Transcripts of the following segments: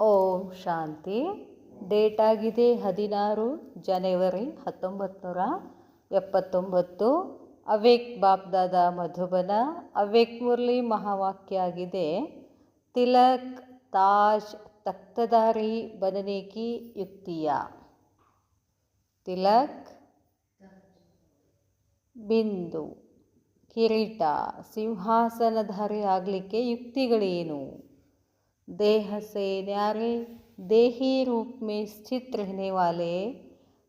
ಓಂ ಶಾಂತಿ. Date ಆಗಿದೆ 16 ಜನವರಿ 1979. Awake BapDada Madhuban. Awake Murali ಮಹಾವಾಕ್ಯ ಆಗಿದೆ, ತಿಲಕ್ ತಾಜ್ ತಖ್ತದಾರಿ बनने की युक्तियाँ. ತಿಲಕ್, ಬಿಂದು, ಕಿರೀಟ, ಸಿಂಹಾಸನಧಾರಿ ಆಗಲಿಕ್ಕೆ ಯುಕ್ತಿಗಳೇನು? देह से न्यारे देही रूप में स्थित रहने वाले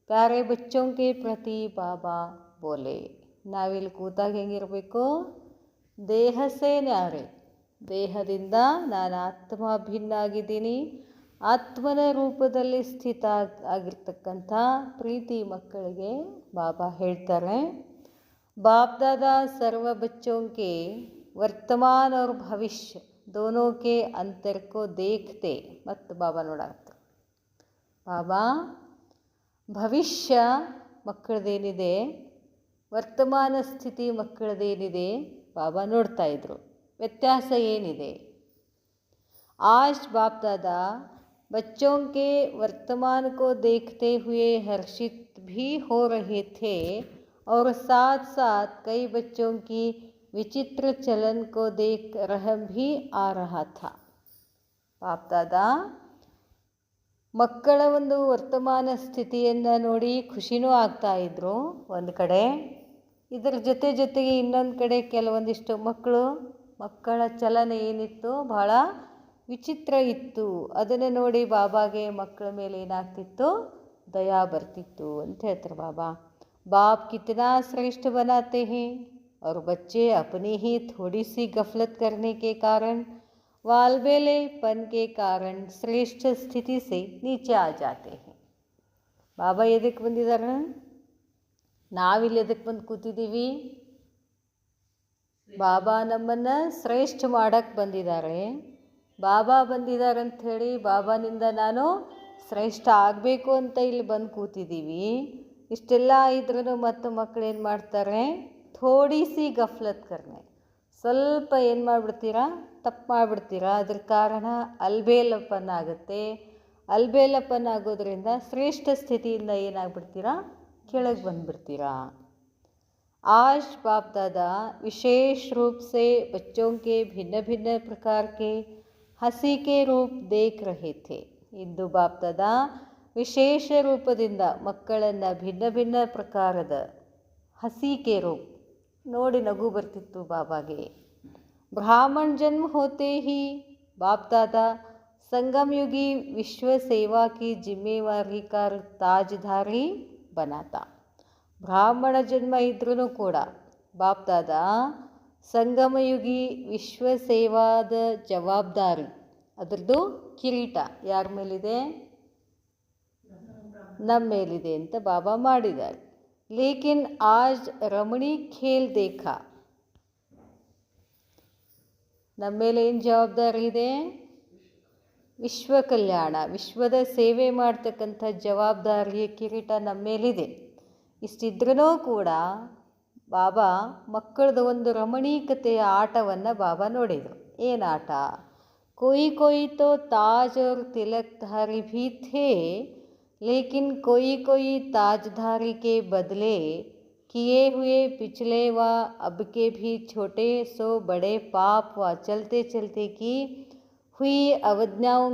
प्यारे बच्चों के प्रति बाबा बोले. ನಾವಿಲ್ಲಿ ಕೂತಾಗ ಹೆಂಗಿರಬೇಕು? ದೇಹ ಸೇ ನ್ಯಾರೆ, ದೇಹದಿಂದ ನಾನು ಆತ್ಮ ಭಿನ್ನ ಆಗಿದ್ದೀನಿ, ಆತ್ಮನ ರೂಪದಲ್ಲಿ ಸ್ಥಿತ ಆಗಿರ್ತಕ್ಕಂಥ ಪ್ರೀತಿ ಮಕ್ಕಳಿಗೆ ಬಾಬಾ ಹೇಳ್ತಾರೆ. बाप दादा सर्व बच्चों के वर्तमान और भविष्य दोनों के अंतर को देखते. ಮತ್ತು ಬಾಬಾ ನೋಡಾಕ್ತಾರೆ. ಬಾಬಾ ಭವಿಷ್ಯ ಮಕ್ಕಳದೇನಿದೆ, ವರ್ತಮಾನ ಸ್ಥಿತಿ ಮಕ್ಕಳದೇನಿದೆ ಬಾಬಾ ನೋಡ್ತಾ ಇದ್ರು. ವ್ಯತ್ಯಾಸ ಏನಿದೆ? आज बाप दादा बच्चों के वर्तमान को देखते हुए हर्षित भी हो रहे थे और साथ साथ कई बच्चों की विचित्र चलन को देख रहम भी आ रहा था. बाप दादा ಮಕ್ಕಳ ಒಂದು ವರ್ತಮಾನ ಸ್ಥಿತಿಯನ್ನು ನೋಡಿ ಖುಷಿನೂ ಆಗ್ತಾ ಇದ್ರು ಒಂದು ಕಡೆ. ಇದರ ಜೊತೆಗೆ ಇನ್ನೊಂದು ಕಡೆ ಕೆಲವೊಂದಿಷ್ಟು ಮಕ್ಕಳ ಚಲನೆ ಏನಿತ್ತು ಬಹಳ ವಿಚಿತ್ರ ಇತ್ತು. ಅದನ್ನು ನೋಡಿ ಬಾಬಾಗೆ ಮಕ್ಕಳ ಮೇಲೆ ಏನಾಗ್ತಿತ್ತು? ದಯಾ ಬರ್ತಿತ್ತು ಅಂತ ಹೇಳ್ತಾರೆ ಬಾಬಾ. बाप कितना श्रेष्ठ बनाते हैं और बच्चे अपनी ही थोड़ी सी गफलत करने के कारण वालबेलेपन के कारण श्रेष्ठ स्थिति से नीचे आ जाते हैं. ಬಾಬಾ ಎದಕ್ಕೆ ಬಂದಿದ್ದಾರೆ? ನಾವಿಲ್ಲಿ ಎದಕ್ಕೆ ಬಂದು ಕೂತಿದ್ದೀವಿ? ಬಾಬಾ ನಮ್ಮನ್ನು ಶ್ರೇಷ್ಠ ಮಾಡಕ್ಕೆ ಬಂದಿದ್ದಾರೆ. ಬಾಬಾ ಬಂದಿದ್ದಾರೆ ಅಂಥೇಳಿ ಬಾಬಾನಿಂದ ನಾನು ಶ್ರೇಷ್ಠ ಆಗಬೇಕು ಅಂತ ಇಲ್ಲಿ ಬಂದು ಕೂತಿದ್ದೀವಿ. ಇಷ್ಟೆಲ್ಲ ಇದ್ರೂ ಮತ್ತು ಮಕ್ಕಳು ಏನು ಮಾಡ್ತಾರೆ? ಥೋಡಿ ಸಿ ಗಫ್ಲತ್ ಕರ್ನೆ, ಸ್ವಲ್ಪ ಏನು ಮಾಡಿಬಿಡ್ತೀರಾ? ತಪ್ಪು ಮಾಡಿಬಿಡ್ತೀರಾ. ಅದ್ರ ಕಾರಣ ಅಲ್ಬೇಲಪನ ಆಗುತ್ತೆ. ಅಲ್ಬೇಲಪನ ಆಗೋದ್ರಿಂದ ಶ್ರೇಷ್ಠ ಸ್ಥಿತಿಯಿಂದ ಏನಾಗ್ಬಿಡ್ತೀರಾ? ಕೆಳಗೆ ಬಂದುಬಿಡ್ತೀರಾ. आज बाप दादा विशेष रूप से बच्चों के भिन्न भिन्न प्रकार के हंसी के रूप देख रहे थे. ಇಂದು ಬಾಪ್ ದಾದಾ ವಿಶೇಷ ರೂಪದಿಂದ ಮಕ್ಕಳನ್ನು ಭಿನ್ನ ಭಿನ್ನ ಪ್ರಕಾರದ ಹಸಿಕೆ ರೂಪ ನೋಡಿ ನಗು ಬರ್ತಿತ್ತು ಬಾಬಾಗೆ. ಬ್ರಾಹ್ಮಣ ಜನ್ಮ ಹೋತೆ ಹಿ ಬಾಪ್ ದಾದಾ ಸಂಗಮ ಯುಗಿ ವಿಶ್ವ ಸೇವಾ ಕಿ ಜಿಮ್ಮೆವಾರಿ ಕಾ ತಾಜ್ಧಾರಿ ಬನಾತಾ. ಬ್ರಾಹ್ಮಣ ಜನ್ಮ ಇದ್ರೂ ಕೂಡ ಬಾಪ್ ದಾದಾ ಸಂಗಮಯುಗಿ ವಿಶ್ವ ಸೇವಾದ ಜವಾಬ್ದಾರಿ, ಅದರದ್ದು ಕಿರೀಟ ಯಾರ ಮೇಲಿದೆ? ನಮ್ಮ ಮೇಲಿದೆ ಅಂತ ಬಾಬಾ ಮಾಡಿದ್ದಾರೆ. ಲೇಕಿನ್ ಆಜ್ ರಮಣಿ ಖೇಲ್ ದೇಖಾ, ನಮ್ಮ ಮೇಲೆ ಏನು ಜವಾಬ್ದಾರಿ ಇದೆ? ವಿಶ್ವ ಕಲ್ಯಾಣ, ವಿಶ್ವದ ಸೇವೆ ಮಾಡ್ತಕ್ಕಂಥ ಜವಾಬ್ದಾರಿಯ ಕಿರೀಟ ನಮ್ಮ ಮೇಲಿದೆ. ಇಷ್ಟಿದ್ರೂ ಕೂಡ ಬಾಬಾ ಮಕ್ಕಳದ ಒಂದು ರಮಣೀಕತೆಯ ಆಟವನ್ನು ಬಾಬಾ ನೋಡಿದರು. ಏನು ಆಟ? कोई तो ताज और तिलकधारी भी थे, लेकिन कोई ताजधारी के बदले किए हुए पिछले व अब के भी छोटे सो बड़े पाप व चलते चलते की हुई अवज्ञाओं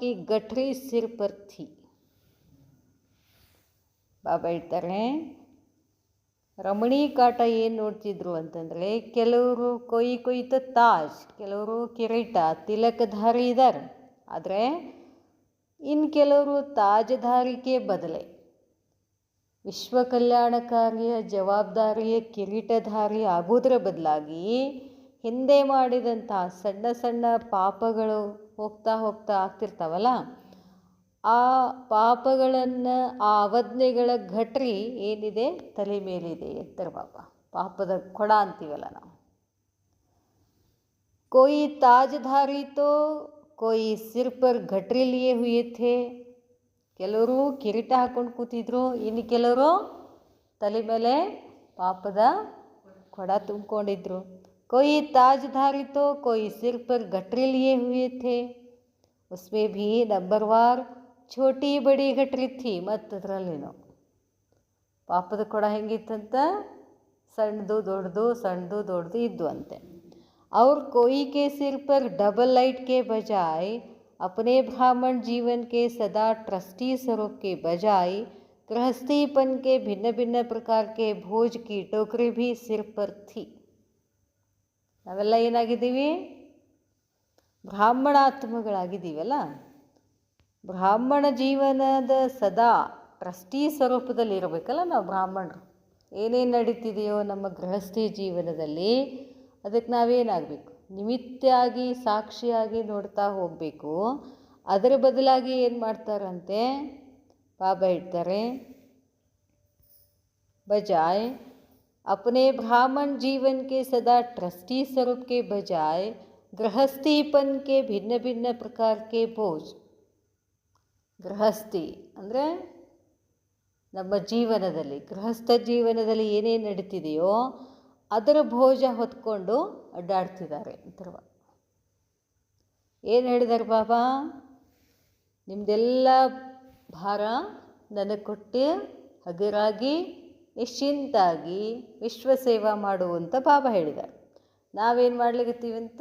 की गठरी सिर पर थी. ಬಾಬಾ ಹೇಳ್ತಾರೆ, ರಮಣಿ ಕಾಟ ಏನು ನೋಡ್ತಿದ್ರು ಅಂತಂದರೆ, ಕೆಲವರು ಕೊಯ್ತು ತಾಜ್, ಕೆಲವರು ಕಿರೀಟ ತಿಲಕಧಾರಿ ಇದ್ದಾರೆ. ಆದರೆ ಇನ್ನು ಕೆಲವರು ತಾಜಧಾರಿಕೆ ಬದಲೆ ವಿಶ್ವ ಕಲ್ಯಾಣಕಾರಿಯ ಜವಾಬ್ದಾರಿಯ ಕಿರೀಟಧಾರಿ ಆಗೋದ್ರ ಬದಲಾಗಿ ಹಿಂದೆ ಮಾಡಿದಂಥ ಸಣ್ಣ ಸಣ್ಣ ಪಾಪಗಳು ಹೋಗ್ತಾ ಆಗ್ತಿರ್ತಾವಲ್ಲ, ಆ ಪಾಪಗಳನ್ನು, ಆ ಅವಜ್ಞೆಗಳ ಘಟ್ರಿ ಏನಿದೆ ತಲೆ ಮೇಲಿದೆ ಅಂತಾರೆ ಬಾಬಾ. ಪಾಪದ ಕೊಡ ಅಂತೀವಲ್ಲ ನಾವು. ಕೋಯಿ ತಾಜ್ಧಾರಿ ತೋ ಕೋಯಿ ಸಿರ್ ಪರ್ ಘಟ್ರಿ ಲಿಯೇ ಹುಯೇ ಥೇ. ಕೆಲವರು ಕಿರೀಟ ಹಾಕ್ಕೊಂಡು ಕೂತಿದ್ರು, ಇನ್ನು ಕೆಲವರು ತಲೆ ಮೇಲೆ ಪಾಪದ ಕೊಡ ತುಂಬಿಕೊಂಡಿದ್ರು. कोई ताजधारी तो कोई सिर पर गठरी लिए हुए थे. उसमें भी नंबरवार छोटी बड़ी गठरी थी. ಮತ್ತದ್ರಲ್ಲೇನೋ ಪಾಪದ ಕೊಡ ಹೆಂಗಿತ್ತಂತ ಸಣ್ಣದು ದೊಡ್ಡದು ಸಣ್ಣದು ದೊಡ್ಡದು ಇದ್ದು ಅಂತೆ. और कोई के सिर पर डबल लाइट के बजाय अपने ब्राह्मण जीवन के सदा ट्रस्टी स्वरूप के बजाय गृहस्थीपन के भिन्न भिन्न प्रकार के भोज की टोकरी भी सिर पर थी. ನಾವೆಲ್ಲ ಏನಾಗಿದ್ದೀವಿ? ಬ್ರಾಹ್ಮಣಾತ್ಮಗಳಾಗಿದ್ದೀವಲ್ಲ. ಬ್ರಾಹ್ಮಣ ಜೀವನದ ಸದಾ ಟ್ರಸ್ಟಿ ಸ್ವರೂಪದಲ್ಲಿ ಇರಬೇಕಲ್ಲ ನಾವು ಬ್ರಾಹ್ಮಣರು. ಏನೇನು ನಡೀತಿದೆಯೋ ನಮ್ಮ ಗೃಹಸ್ಥಿ ಜೀವನದಲ್ಲಿ ಅದಕ್ಕೆ ನಾವೇನಾಗಬೇಕು? ನಿಮಿತ್ತಾಗಿ ಸಾಕ್ಷಿಯಾಗಿ ನೋಡ್ತಾ ಹೋಗಬೇಕು. ಅದರ ಬದಲಾಗಿ ಏನು ಮಾಡ್ತಾರಂತೆ ಬಾಬಾ ಹೇಳ್ತಾರೆ, बजाय अपने ब्राह्मण जीवन के सदा ट्रस्टी स्वरूप के बजाय गृहस्थीपन के भिन्न भिन्न प्रकार के भोज. ಗೃಹಸ್ಥಿ ಅಂದರೆ ನಮ್ಮ ಜೀವನದಲ್ಲಿ ಗೃಹಸ್ಥ ಜೀವನದಲ್ಲಿ ಏನೇನು ನಡೀತಿದೆಯೋ ಅದರ ಭೋಜ ಹೊತ್ಕೊಂಡು ಅಡ್ಡಾಡ್ತಿದ್ದಾರೆ ಅಂತಾರ. ಏನು ಹೇಳಿದ್ದಾರೆ ಬಾಬಾ? ನಿಮ್ಮದೆಲ್ಲ ಭಾರ ನನಗೆ ಕೊಟ್ಟು ಹಗುರಾಗಿ ನಿಶ್ಚಿಂತಾಗಿ ವಿಶ್ವ ಸೇವಾ ಮಾಡುವಂತ ಬಾಬಾ ಹೇಳಿದ್ದಾರೆ. ನಾವೇನು ಮಾಡ್ಲಿಕ್ಕತ್ತೀವಂತ?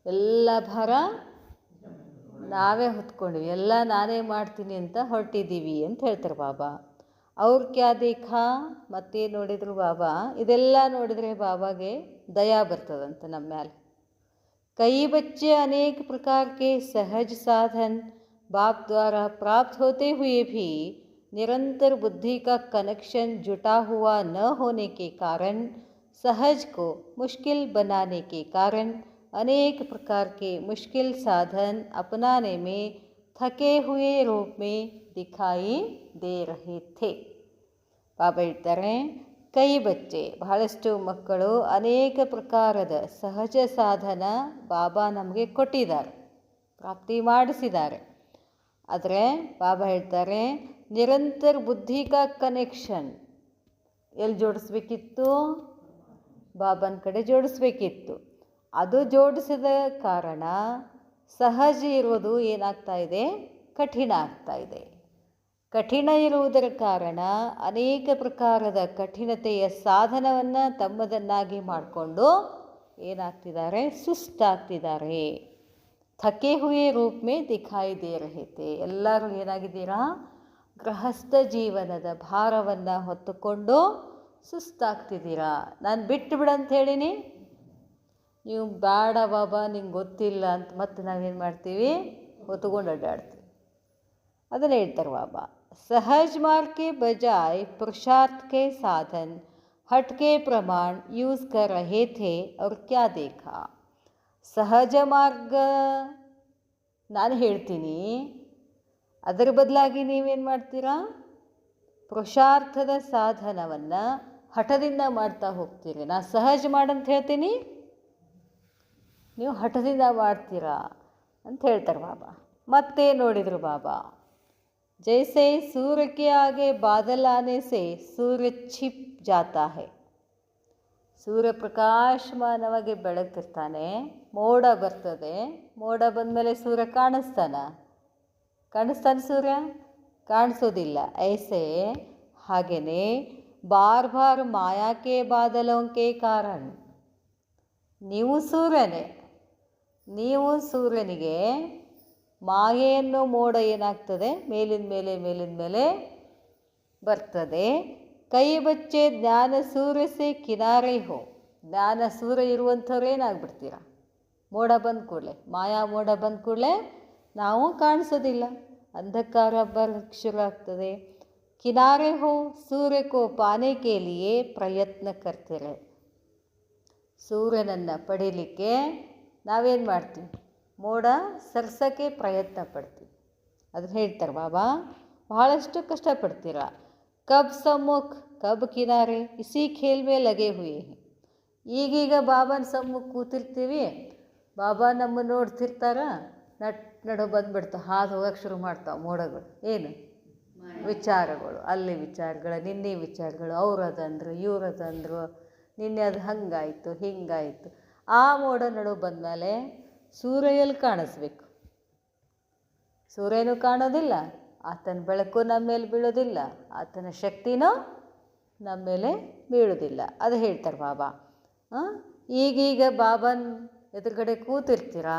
ಎಲ್ಲ ಭಾರ ನಾವೇ ಹೊತ್ಕೊಂಡ್ವಿ, ಎಲ್ಲ ನಾನೇ ಮಾಡ್ತೀನಿ ಅಂತ ಹೊರಟಿದ್ದೀವಿ ಅಂತ ಹೇಳ್ತಾರೆ ಬಾಬಾ. ಅವ್ರು ಕ್ಯಾ ದೇಖಾ? ಮತ್ತೆ ನೋಡಿದ್ರು ಬಾಬಾ. ಇದೆಲ್ಲ ನೋಡಿದರೆ ಬಾಬಾಗೆ ದಯಾ ಬರ್ತದಂತ ನಮ್ಮ ಮ್ಯಾಲೆ. कई बच्चे अनेक प्रकार के सहज साधन बाप द्वारा प्राप्त होते हुए भी निरंतर बुद्धि का कनेक्शन जुटा हुआ न होने के कारण सहज को मुश्किल बनाने के कारण अनेक प्रकार के मुश्किल साधन अपनाने में थके हुए रूप में दिखाई दे रहे थे. ಬಾಬಾ ಹೇಳ್ತಾರೆ, ಕೈ ಬಚ್ಚೆ ಬಹಳಷ್ಟು ಮಕ್ಕಳು ಅನೇಕ ಪ್ರಕಾರದ ಸಹಜ ಸಾಧನ ಬಾಬಾ ನಮಗೆ ಕೊಟ್ಟಿದ್ದಾರೆ, ಪ್ರಾಪ್ತಿ ಮಾಡಿಸಿದ್ದಾರೆ. ಆದರೆ ಬಾಬಾ ಹೇಳ್ತಾರೆ, ನಿರಂತರ ಬುದ್ಧಿ ಕಾ ಕನೆಕ್ಷನ್ ಎಲ್ಲಿ ಜೋಡಿಸ್ಬೇಕಿತ್ತು? ಬಾಬಾನ ಕಡೆ ಜೋಡಿಸ್ಬೇಕಿತ್ತು. ಅದು ಜೋಡಿಸಿದ ಕಾರಣ ಸಹಜ ಇರೋದು ಏನಾಗ್ತಾ ಇದೆ? ಕಠಿಣ ಆಗ್ತಾ ಇದೆ. ಕಠಿಣ ಇರುವುದರ ಕಾರಣ ಅನೇಕ ಪ್ರಕಾರದ ಕಠಿಣತೆಯ ಸಾಧನವನ್ನು ತಮ್ಮದನ್ನಾಗಿ ಮಾಡಿಕೊಂಡು ಏನಾಗ್ತಿದ್ದಾರೆ? ಸುಸ್ತಾಗ್ತಿದ್ದಾರೆ. ಥಕೆ ಹುಯೇ ರೂಪ್ ಮೇ ದಿಖಾಯಿ ದೇ ರಹೆ ಥೆ. ಎಲ್ಲರೂ ಏನಾಗಿದ್ದೀರಾ? ಗೃಹಸ್ಥ ಜೀವನದ ಭಾರವನ್ನು ಹೊತ್ತುಕೊಂಡು ಸುಸ್ತಾಗ್ತಿದ್ದೀರಾ. ನಾನು ಬಿಟ್ಟು ಬಿಡಂತ ಹೇಳಿನಿ, ನೀವು ಬೇಡ ಬಾಬಾ ನಿಂಗೆ ಗೊತ್ತಿಲ್ಲ ಅಂತ ಮತ್ತೆ ನಾವೇನು ಮಾಡ್ತೀವಿ? ಹೊತ್ಕೊಂಡು ಅಡ್ಡಾಡ್ತೀವಿ. ಅದನ್ನು ಹೇಳ್ತಾರೆ ಬಾಬಾ, सहज मार्ग के बजाय पुरुषार्थ के साधन हट के प्रमाण यूज़ कर रहे थे और क्या देखा? ಸಹಜ ಮಾರ್ಗ ನಾನು ಹೇಳ್ತೀನಿ, ಅದರ ಬದಲಾಗಿ ನೀವೇನು ಮಾಡ್ತೀರಾ? ಪುರುಷಾರ್ಥದ ಸಾಧನವನ್ನು ಹಠದಿಂದ ಮಾಡ್ತಾ ಹೋಗ್ತೀರಿ. ನಾನು ಸಹಜ ಮಾಡಂತ ಹೇಳ್ತೀನಿ, ನೀವು ಹಠದಿಂದ ಮಾಡ್ತೀರಾ ಅಂತ ಹೇಳ್ತಾರೆ ಬಾಬಾ. ಮತ್ತೆ ನೋಡಿದರು ಬಾಬಾ, जैसे सूर्य के आगे बादल आने से सूर्य छिप जाता है. ಸೂರ್ಯ ಪ್ರಕಾಶಮಾನವಾಗಿ ಬೆಳಗ್ತಿರ್ತಾನೆ, ಮೋಡ ಬರ್ತದೆ, ಮೋಡ ಬಂದಮೇಲೆ ಸೂರ್ಯ ಕಾಣಿಸ್ತಾನೆ? ಸೂರ್ಯ ಕಾಣಿಸೋದಿಲ್ಲ. ಐಸೆ ಹಾಗೆಯೇ ಬಾರ್ ಬಾರ್ ಮಾಯಾಕೆ ಬಾದಲೋಂಕೆ ಕಾರಣ ನೀವು ಸೂರ್ಯನೇ. ನೀವು ಸೂರ್ಯನಿಗೆ ಮಾಯೆಯನ್ನು ಮೋಡ ಏನಾಗ್ತದೆ? ಮೇಲಿನ ಮೇಲೆ ಬರ್ತದೆ. ಕೈ ಬಚ್ಚೆ ಜ್ಞಾನ ಸೂರ್ಯ ಸೆ ಕಿನಾರೆ ಹೋ. ಜ್ಞಾನ ಸೂರ್ಯ ಇರುವಂಥವ್ರು ಏನಾಗ್ಬಿಡ್ತೀರ? ಮೋಡ ಬಂದ ಕೂಡಲೇ, ಮಾಯಾ ಮೋಡ ಬಂದ ಕೂಡಲೇ ನಾವು ಕಾಣಿಸೋದಿಲ್ಲ, ಅಂಧಕಾರ ಬರಕ್ಕೆ ಶುರು ಆಗ್ತದೆ. ಕಿನಾರೆ ಹೋ ಸೂರ್ಯ ಕೋ ಪಾನೆ ಕೆ ಲಿಯೇ ಪ್ರಯತ್ನ ಕರ್ತೀರೆ. ಸೂರ್ಯನನ್ನು ಪಡೀಲಿಕ್ಕೆ ನಾವೇನು ಮಾಡ್ತೀವಿ? ಮೋಡ ಸರ್ಸಕ್ಕೆ ಪ್ರಯತ್ನ ಪಡ್ತೀವಿ. ಅದನ್ನು ಹೇಳ್ತಾರೆ ಬಾಬಾ, ಬಹಳಷ್ಟು ಕಷ್ಟಪಡ್ತೀರ. ಕಬ್ ಸಮ್ಮುಖ ಕಬ್ ಕಿನಾರೆ ಇಸಿ ಖೇಲ್ ಮೇ ಲಗೆ ಹುಯೇ ಹೈ. ಈಗೀಗ ಬಾಬಾನ ಸಮ್ಮುಖ ಕೂತಿರ್ತೀವಿ, ಬಾಬಾ ನಮ್ಮ ನೋಡ್ತಿರ್ತಾರ, ನಡು ಬಂದುಬಿಡ್ತಾವೆ, ಹಾದು ಹೋಗಕ್ಕೆ ಶುರು ಮಾಡ್ತಾವೆ ಮೋಡಗಳು. ಏನು ವಿಚಾರಗಳು, ಅಲ್ಲಿ ವಿಚಾರಗಳು, ನಿನ್ನೆ ವಿಚಾರಗಳು, ಅವ್ರದಂದ್ರು ಇವ್ರದಂದ್ರು, ನಿನ್ನೆ ಅದು ಹಂಗಾಯಿತು ಹಿಂಗಾಯಿತು. ಆ ಮೋಡ ನಡು ಬಂದಮೇಲೆ ಸೂರ್ಯ ಎಲ್ಲಿ ಕಾಣಿಸ್ಬೇಕು? ಸೂರ್ಯನೂ ಕಾಣೋದಿಲ್ಲ, ಆತನ ಬೆಳಕು ನಮ್ಮ ಮೇಲೆ ಬೀಳೋದಿಲ್ಲ, ಆತನ ಶಕ್ತಿನೂ ನಮ್ಮ ಮೇಲೆ ಬೀಳೋದಿಲ್ಲ. ಅದು ಹೇಳ್ತಾರೆ ಬಾಬಾ. ಈಗೀಗ ಬಾಬನ್ ಎದುರುಗಡೆ ಕೂತಿರ್ತೀರಾ,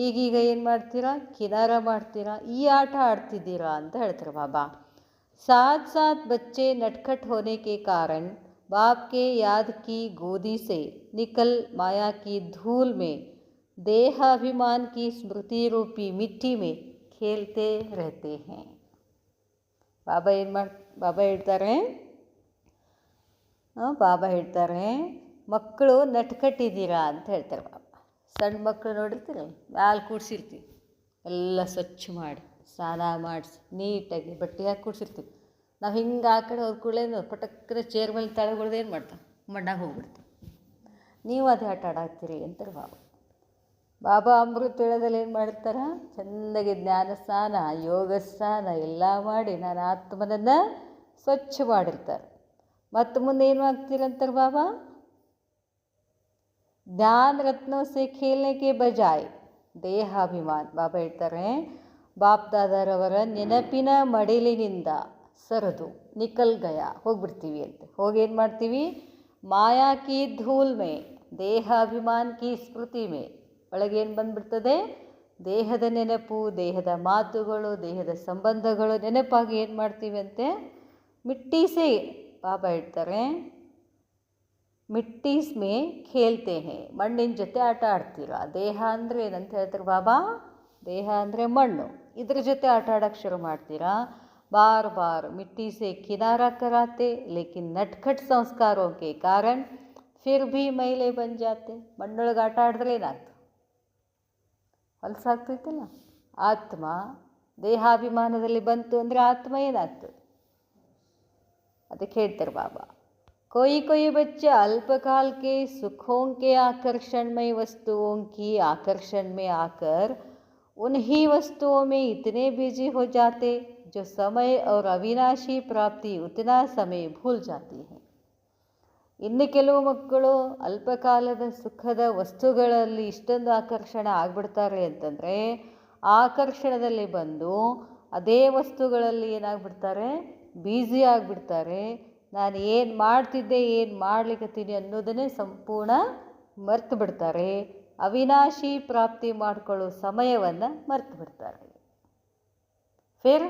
ಈಗೀಗ ಏನು ಮಾಡ್ತೀರಾ? ಕಿನಾರ ಮಾಡ್ತೀರಾ, ಈ ಆಟ ಆಡ್ತಿದ್ದೀರಾ ಅಂತ ಹೇಳ್ತಾರೆ ಬಾಬಾ. साथ साथ बच्चे नटखट होने के कारण बाप के याद की गोदी से निकल माया की धूल में देहाभिमान की स्मृति रूपी मिट्टी में खेलते रहते हैं. ಬಾಬಾ ಹೇಳ್ತಾರೆ ಮಕ್ಕಳು ನಟ್ಕಟ್ಟಿದ್ದೀರಾ ಅಂತ ಹೇಳ್ತಾರೆ ಬಾಬಾ. ಸಣ್ಣ ಮಕ್ಕಳು ನೋಡಿರ್ತೀರ, ಮ್ಯಾಲೆ ಕೂಡ್ಸಿರ್ತೀವಿ, ಎಲ್ಲ ಸ್ವಚ್ಛ ಮಾಡಿ ಸ್ನಾನ ಮಾಡಿಸಿ ನೀಟಾಗಿ ಬಟ್ಟೆ ಹಾಕಿ ಕೂಡ್ಸಿರ್ತೀವಿ. ನಾವು ಹಿಂಗೆ ಆ ಕಡೆ ಹೋದ ಕೂಡಲೇ ಪಟಕ್ಕನ ಚೇರ್ ಮೇಲೆ ತಳಗೊಳ್ದು ಏನು ಮಾಡ್ತಾವೆ? ಮಣ್ಣಾಗ ಹೋಗ್ಬಿಡ್ತೀವಿ. ನೀವು ಅದೇ ಆಟ ಆಡಾಕ್ತೀರಿ ಅಂತಾರೆ ಬಾಬಾ. ಬಾಬಾ ಅಮೃತ ವೇಳದಲ್ಲಿ ಏನು ಮಾಡಿರ್ತಾರೆ? ಚೆಂದಾಗಿ ಜ್ಞಾನ ಸ್ನಾನ, ಯೋಗ ಸ್ನಾನ ಎಲ್ಲ ಮಾಡಿ ನಾನು ಆತ್ಮನನ್ನು ಸ್ವಚ್ಛ ಮಾಡಿರ್ತಾರೆ. ಮತ್ತು ಮುಂದೆ ಏನು ಆಗ್ತೀರಂತಾರೆ ಬಾಬಾ? ಜ್ಞಾನ ರತ್ನೋ ಸೆ ಖೇಲ್ನೆ ಕೆ ಬಜಾಯ್ ದೇಹಾಭಿಮಾನ. ಬಾಬಾ ಹೇಳ್ತಾರೆ ಬಾಪ್ ದಾದಾರವರ ನೆನಪಿನ ಮಡಿಲಿನಿಂದ ಸರದು ನಿಕಲ್ ಗಯ ಹೋಗ್ಬಿಡ್ತೀವಿ ಅಂತ. ಹೋಗಿ ಏನು ಮಾಡ್ತೀವಿ? ಮಾಯಾ ಕಿ ಧೂಲ್ ಮೇ ದೇಹಾಭಿಮಾನ ಕಿ ಸ್ಮೃತಿ ಮೇ ಒಳಗೇನು ಬಂದುಬಿಡ್ತದೆ? ದೇಹದ ನೆನಪು, ದೇಹದ ಮಾತುಗಳು, ದೇಹದ ಸಂಬಂಧಗಳು ನೆನಪಾಗಿ ಏನು ಮಾಡ್ತೀವಿ ಅಂತೆ? ಮಿಟ್ಟಿಸೆ ಬಾಬಾ ಹೇಳ್ತಾರೆ ಮಿಟ್ಟೀಸ್ ಮೇ ಖೇಲ್ತೆ ಹೇ, ಮಣ್ಣಿನ ಜೊತೆ ಆಟ ಆಡ್ತೀರಾ. ದೇಹ ಅಂದರೆ ಏನಂತ ಹೇಳ್ತಾರೆ ಬಾಬಾ? ದೇಹ ಅಂದರೆ ಮಣ್ಣು, ಇದ್ರ ಜೊತೆ ಆಟ ಆಡೋಕ್ಕೆ ಶುರು ಮಾಡ್ತೀರಾ. ಬಾರ್ ಬಾರ್ ಮಿಟ್ಟಿ ಸೆ ಕಿನಾರಾ ಕರಾತೆ ಲೇಕಿನ್ ನಟ್ಖಟ್ ಸಂಸ್ಕಾರೋं के कारण फिर भी ಮೈಲೆ ಬನ್ ಜಾತೆ. ಮಣ್ಣೊಳಗೆ ಆಟ ಆಡಿದ್ರೆ ಏನಾಗ್ತದೆ? ಹೊಲಸಾಗ್ತೈತಲ್ಲ. ಆತ್ಮ ದೇಹಾಭಿಮಾನದಲ್ಲಿ ಬಂತು ಅಂದರೆ ಆತ್ಮ ಏನಾಗ್ತದೆ? ಅದಕ್ಕೆ ಹೇಳ್ತಾರೆ ಬಾಬಾ, कोई कोई बच्चे अल्पकाल के सुखों के आकर्षण में वस्तुओं की आकर्षण में आकर उन्हीं वस्तुओं में इतने बिजी हो जाते जो समय और अविनाशी प्राप्ति उतना समय भूल जाती है. ಇನ್ನು ಕೆಲವು ಮಕ್ಕಳು ಅಲ್ಪಕಾಲದ ಸುಖದ ವಸ್ತುಗಳಲ್ಲಿ ಇಷ್ಟೊಂದು ಆಕರ್ಷಣೆ ಆಗಿಬಿಡ್ತಾರೆ ಅಂತಂದರೆ ಆಕರ್ಷಣದಲ್ಲಿ ಬಂದು ಅದೇ ವಸ್ತುಗಳಲ್ಲಿ ಏನಾಗ್ಬಿಡ್ತಾರೆ? ಬ್ಯುಸಿ ಆಗಿಬಿಡ್ತಾರೆ. ನಾನು ಏನು ಮಾಡ್ತಿದ್ದೆ, ಏನು ಮಾಡ್ಲಿಕ್ಕತ್ತೀನಿ ಅನ್ನೋದನ್ನೇ ಸಂಪೂರ್ಣ ಮರ್ತು ಬಿಡ್ತಾರೆ. ಅವಿನಾಶಿ ಪ್ರಾಪ್ತಿ ಮಾಡಿಕೊಳ್ಳೋ ಸಮಯವನ್ನು ಮರ್ತು ಬಿಡ್ತಾರೆ. ಫಿರ್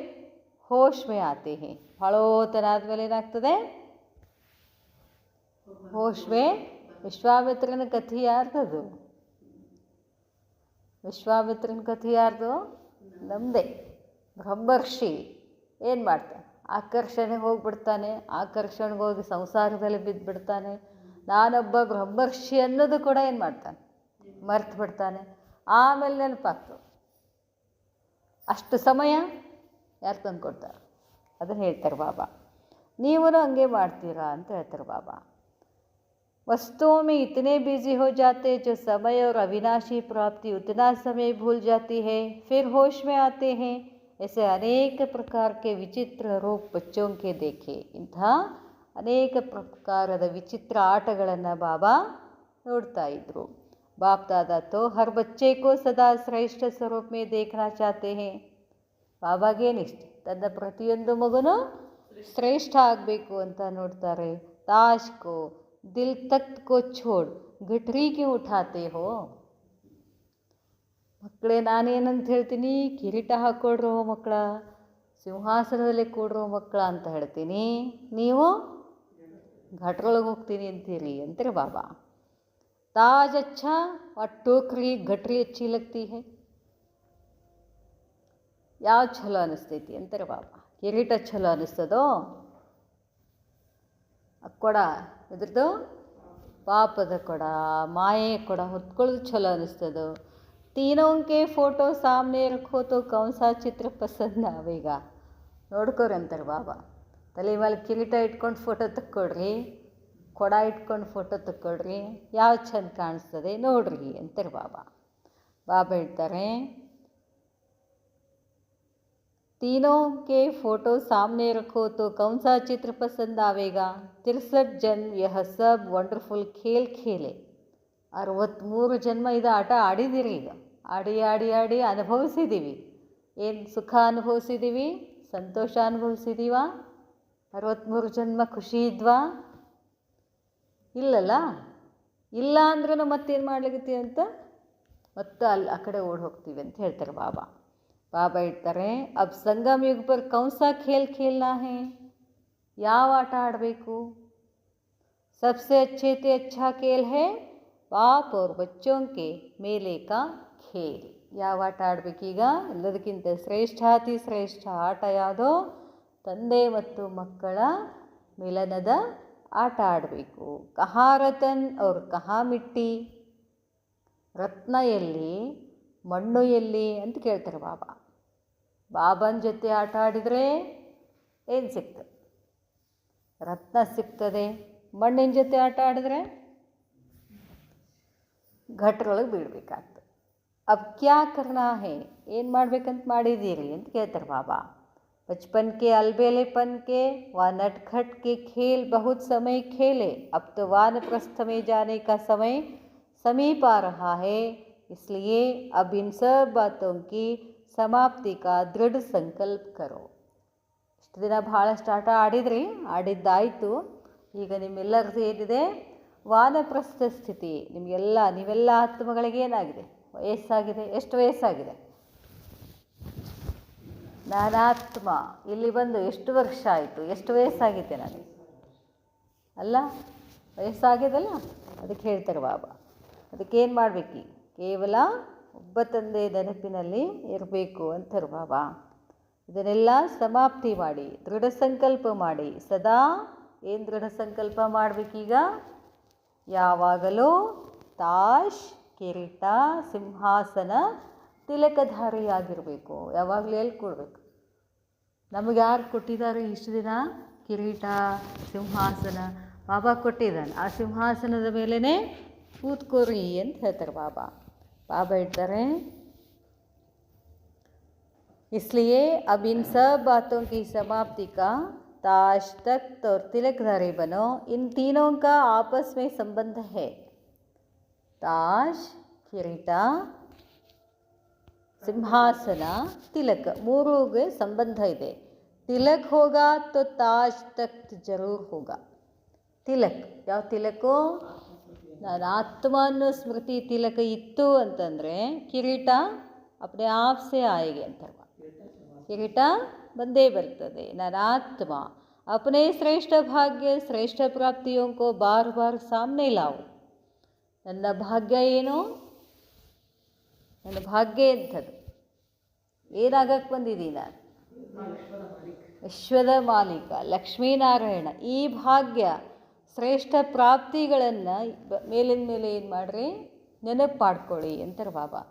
ಹೋಶ್ ಮೇ ಆತೆ ಹೇ, ಹಳೋತನ ಆದಮೇಲೆ ಏನಾಗ್ತದೆ? ಹೋಶ್ ಮೇ. ವಿಶ್ವಾಮಿತ್ರನ ಕಥೆ ಯಾರ್ದದು? ವಿಶ್ವಾಮಿತ್ರನ ಕಥೆ ಯಾರ್ದು? ನಮ್ಮದೇ. ಬ್ರಹ್ಮರ್ಷಿ ಏನು ಮಾಡ್ತಾನೆ? ಆಕರ್ಷಣೆಗೆ ಹೋಗಿಬಿಡ್ತಾನೆ, ಆಕರ್ಷಣೆಗೆ ಹೋಗಿ ಸಂಸಾರದಲ್ಲಿ ಬಿದ್ದುಬಿಡ್ತಾನೆ. ನಾನೊಬ್ಬ ಬ್ರಹ್ಮರ್ಷಿ ಅನ್ನೋದು ಕೂಡ ಏನು ಮಾಡ್ತಾನೆ? ಮರ್ತು ಬಿಡ್ತಾನೆ. ಆಮೇಲೆ ನೆನಪಾಗ್ತದೆ. ಅಷ್ಟು ಸಮಯ ಯಾರು ತಂದು ಕೊಡ್ತಾರೆ? ಅದನ್ನು ಹೇಳ್ತಾರೆ ಬಾಬಾ. ನೀವು ಹಂಗೆ ಮಾಡ್ತೀರಾ ಅಂತ ಹೇಳ್ತಾರೆ ಬಾಬಾ. वस्तुओं में इतने बिजी हो जाते जो समय और अविनाशी प्राप्ति उतना समय भूल जाती है फिर होश में आते हैं. ऐसे अनेक प्रकार के विचित्र रूप बच्चों के देखे. ಇಂಥ ಅನೇಕ ಪ್ರಕಾರದ ವಿಚಿತ್ರ ಆಟಗಳನ್ನು ಬಾಬಾ ನೋಡ್ತಾ ಇದ್ರು. बाप दादा तो हर बच्चे को सदा श्रेष्ठ स्वरूप में देखना चाहते हैं. ಬಾಬಾಗೇನಿಷ್ಟ? ತನ್ನ ಪ್ರತಿಯೊಂದು ಮಗುನೂ ಶ್ರೇಷ್ಠ ಆಗಬೇಕು ಅಂತ ನೋಡ್ತಾರೆ. ತಾಶ್ ಕೋ ದಿಲ್ ತಖ್ತ್ ಕೋ ಛೋಡ್ ಗಠರಿ ಕ್ಯೂ ಉಠಾತೆ ಹೋ. ಮಕ್ಕಳೇ, ನಾನೇನಂತ ಹೇಳ್ತೀನಿ? ಕಿರೀಟ ಹಾಕ್ಕೊಡ್ರೋ ಮಕ್ಕಳ, ಸಿಂಹಾಸನದಲ್ಲಿ ಕೂಡ್ರೋ ಮಕ್ಕಳ ಅಂತ ಹೇಳ್ತೀನಿ. ನೀವು ಘಟ್ರೊಳಗೆ ಹೋಗ್ತೀನಿ ಅಂತೀರಿ ಅಂತಾರೆ ಬಾಬಾ. ताज अच्छा और टोकरी गठरी अच्छी लगती है. ಯಾವ ಛಲೋ ಅನ್ನಿಸ್ತೈತಿ ಅಂತಾರೆ ಬಾಬಾ? ಕಿರೀಟ ಛಲೋ ಅನ್ನಿಸ್ತದೋ? ಕೊಡ ಇದ್ರದ್ದು ಪಾಪದ ಕೊಡ, ಮಾಯೆ ಕೊಡ ಹೊತ್ಕೊಳ್ಳೋದು ಛಲೋ ಅನ್ನಿಸ್ತದೋ? ತೀನೋं के फोटो सामने रखो तो कौन सा चित्र पसंद आवेगा. ನೋಡ್ಕೋರಿ ಅಂತಾರೆ ಬಾಬಾ. ತಲೆ ಮೇಲೆ ಕಿರೀಟ ಇಟ್ಕೊಂಡು ಫೋಟೋ ತಕ್ಕೊಡ್ರಿ, ಕೊಡ ಇಟ್ಕೊಂಡು ಫೋಟೋ ತಕ್ಕೊಳ್ರಿ, ಯಾವ ಚೆಂದ ಕಾಣಿಸ್ತದೆ ನೋಡ್ರಿ ಅಂತಾರೆ ಬಾಬಾ. ಬಾಬಾ ಹೇಳ್ತಾರೆ तीनों के फोटो सामने रखो तो कौन सा चित्र पसंद आवेगा? 63 जन्म यह सब ವಂಡರ್ಫುಲ್ खेल खेले. 63 ಜನ್ಮ ಇದು ಆಟ ಆಡಿದ್ದೀರಿ. ಈಗ ಆಡಿ ಆಡಿ ಆಡಿ ಅನುಭವಿಸಿದ್ದೀವಿ. ಏನು ಸುಖ ಅನುಭವಿಸಿದ್ದೀವಿ, ಸಂತೋಷ ಅನುಭವಿಸಿದ್ದೀವ? 63 ಜನ್ಮ ಖುಷಿ ಇದ್ವಾ? ಇಲ್ಲಲ್ಲ. ಇಲ್ಲ ಅಂದ್ರೂ ಮತ್ತೇನು ಮಾಡ್ಲಿಕ್ಕೆ ಅಂತ ಮತ್ತೆ ಅಲ್ಲಿ ಆ ಕಡೆ ಓಡಿ ಹೋಗ್ತೀವಿ ಅಂತ ಹೇಳ್ತಾರೆ ಬಾಬಾ. ಬಾಬಾ ಹೇಳ್ತಾರೆ, ಅಬ್ ಸಂಗಮ್ ಯುಗ್ ಪರ್ ಕೌನ್ ಸಾ ಖೇಲ್ ಖೇಲ್ನಾ ಹೇ? ಯಾವ ಆಟ ಆಡಬೇಕು? सबसे अच्छे से अच्छा खेल है बाप और बच्चों के मेले का खेल. ಯಾವ ಆಟ ಆಡಬೇಕೀಗ? ಎಲ್ಲದಕ್ಕಿಂತ ಶ್ರೇಷ್ಠಾತಿ ಶ್ರೇಷ್ಠ ಆಟ ಯಾವುದೋ? ತಂದೆ ಮತ್ತು ಮಕ್ಕಳ ಮಿಲನದ ಆಟ ಆಡಬೇಕು. ಕಹಾ ರತನ್ ಅವ್ರ ಕಹಾ ಮಿಟ್ಟಿ? ರತ್ನ ಎಲ್ಲಿ, ಮಣ್ಣು ಎಲ್ಲಿ ಅಂತ ಕೇಳ್ತಾರೆ ಬಾಬಾ. ಬಾಬನ ಜೊತೆ ಆಟ ಆಡಿದರೆ ಏನು ಸಿಗ್ತದೆ? ರತ್ನ ಸಿಗ್ತದೆ. ಮಣ್ಣಿನ ಜೊತೆ ಆಟ ಆಡಿದ್ರೆ ಘಟ್ರೊಳಗೆ ಬೀಳಬೇಕಾಗ್ತದೆ. अब क्या करना है? ಏನು ಮಾಡ್ಬೇಕಂತ ಮಾಡಿದ್ದೀರಿ ಅಂತ ಕೇಳ್ತಾರೆ ಬಾಬಾ. बचपन के अलबेलेपन के व नटखट के खेल बहुत समय खेले. अब तो वानप्रस्थ में जाने का समय समीप आ रहा है. इसलिए अब इन सब बातों की समाप्ति का दृढ़ संकल्प करो. ಇಷ್ಟು ದಿನ ಭಾಳಷ್ಟು ಆಟ ಆಡಿದ್ರಿ, ಆಡಿದ್ದಾಯಿತು. ಈಗ ನಿಮ್ಮೆಲ್ಲರದ್ದು ಏನಿದೆ? ವಾನಪ್ರಸ್ಥ ಸ್ಥಿತಿ. ನೀವೆಲ್ಲ ಆತ್ಮಗಳಿಗೆ ಏನಾಗಿದೆ? ವಯಸ್ಸಾಗಿದೆ. ಎಷ್ಟು ವಯಸ್ಸಾಗಿದೆ? ನಾನಾತ್ಮ ಇಲ್ಲಿ ಬಂದು ಎಷ್ಟು ವರ್ಷ ಆಯಿತು? ಎಷ್ಟು ವಯಸ್ಸಾಗಿದೆ ನನಗೆ? ಅಲ್ಲ, ವಯಸ್ಸಾಗಿದೆಲ್ಲ. ಅದಕ್ಕೆ ಹೇಳ್ತಾರೆ ಬಾಬಾ. ಅದಕ್ಕೇನು ಮಾಡಬೇಕು? ಕೇವಲ ಒಬ್ಬ ತಂದೆ ನೆನಪಿನಲ್ಲಿ ಇರಬೇಕು ಅಂತಾರೆ ಬಾಬಾ. ಇದನ್ನೆಲ್ಲ ಸಮಾಪ್ತಿ ಮಾಡಿ, ದೃಢ ಸಂಕಲ್ಪ ಮಾಡಿ. ಸದಾ ಏನು ದೃಢ ಸಂಕಲ್ಪ ಮಾಡಬೇಕೀಗ? ಯಾವಾಗಲೂ ತಾಶ್, ಕಿರೀಟ, ಸಿಂಹಾಸನ, ತಿಲಕಧಾರಿಯಾಗಿರಬೇಕು. ಯಾವಾಗಲೂ ಎಲ್ಲಿ ಕೊಡಬೇಕು? ನಮಗೆ ಯಾರು ಕೊಟ್ಟಿದ್ದಾರೆ ಇಷ್ಟು ದಿನ? ಕಿರೀಟ, ಸಿಂಹಾಸನ ಬಾಬಾ ಕೊಟ್ಟಿದ್ದಾನೆ. ಆ ಸಿಂಹಾಸನದ ಮೇಲೇ ಕೂತ್ಕೋರಿ ಅಂತ ಹೇಳ್ತಾರೆ ಬಾಬಾ. ಬಾಬಾ ಹೇಳ್ತಾರೆ, इसलिए अब इन सब बातों की समाप्ति का ताश, तख्त और तिलकधारी बनो. इन तीनों का आपस में संबंध है. ताश, ಕಿರೀಟ, ಸಿಂಹಾಸನ, ತಿಲಕ, ಮೂರಿಗೆ ಸಂಬಂಧ ಇದೆ. ತಿಲಕ್ ಹೋಗಾ ತೋ ತಾಜ್ ತಖ್ತ್ ಜರೂರ್ ಹೋಗಾ. ತಿಲಕ್ ಯಾವ ತಿಲಕು? ನಾನು ಆತ್ಮ ಅನ್ನೋ ಸ್ಮೃತಿ ತಿಲಕ ಇತ್ತು ಅಂತಂದರೆ ಕಿರೀಟ ಅಪ್ನೆ ಆಪ್ ಸೆ ಆಯೆಗೆ ಅಂತಾರೆ. ಕಿರೀಟ ಬಂದೇ ಬರ್ತದೆ. ನಾನು ಆತ್ಮ अपने श्रेष्ठ भाग्य श्रेष्ठ प्राप्तियों को बार बार सामने लाओ. ನನ್ನ ಭಾಗ್ಯ ಏನು? ನನ್ನ ಭಾಗ್ಯ ಎಂಥದ್ದು? ಏನಾಗಕ್ಕೆ ಬಂದಿದ್ದೀನಿ ನಾನು? ವಿಶ್ವದ ಮಾಲೀಕ ಲಕ್ಷ್ಮೀನಾರಾಯಣ. ಈ ಭಾಗ್ಯ ಶ್ರೇಷ್ಠ ಪ್ರಾಪ್ತಿಗಳನ್ನು ಮೇಲಿನ ಮೇಲೆ ಏನು ಮಾಡಿರಿ? ನೆನಪು ಮಾಡ್ಕೊಳ್ಳಿ ಅಂತಾರೆ ಬಾಬಾ.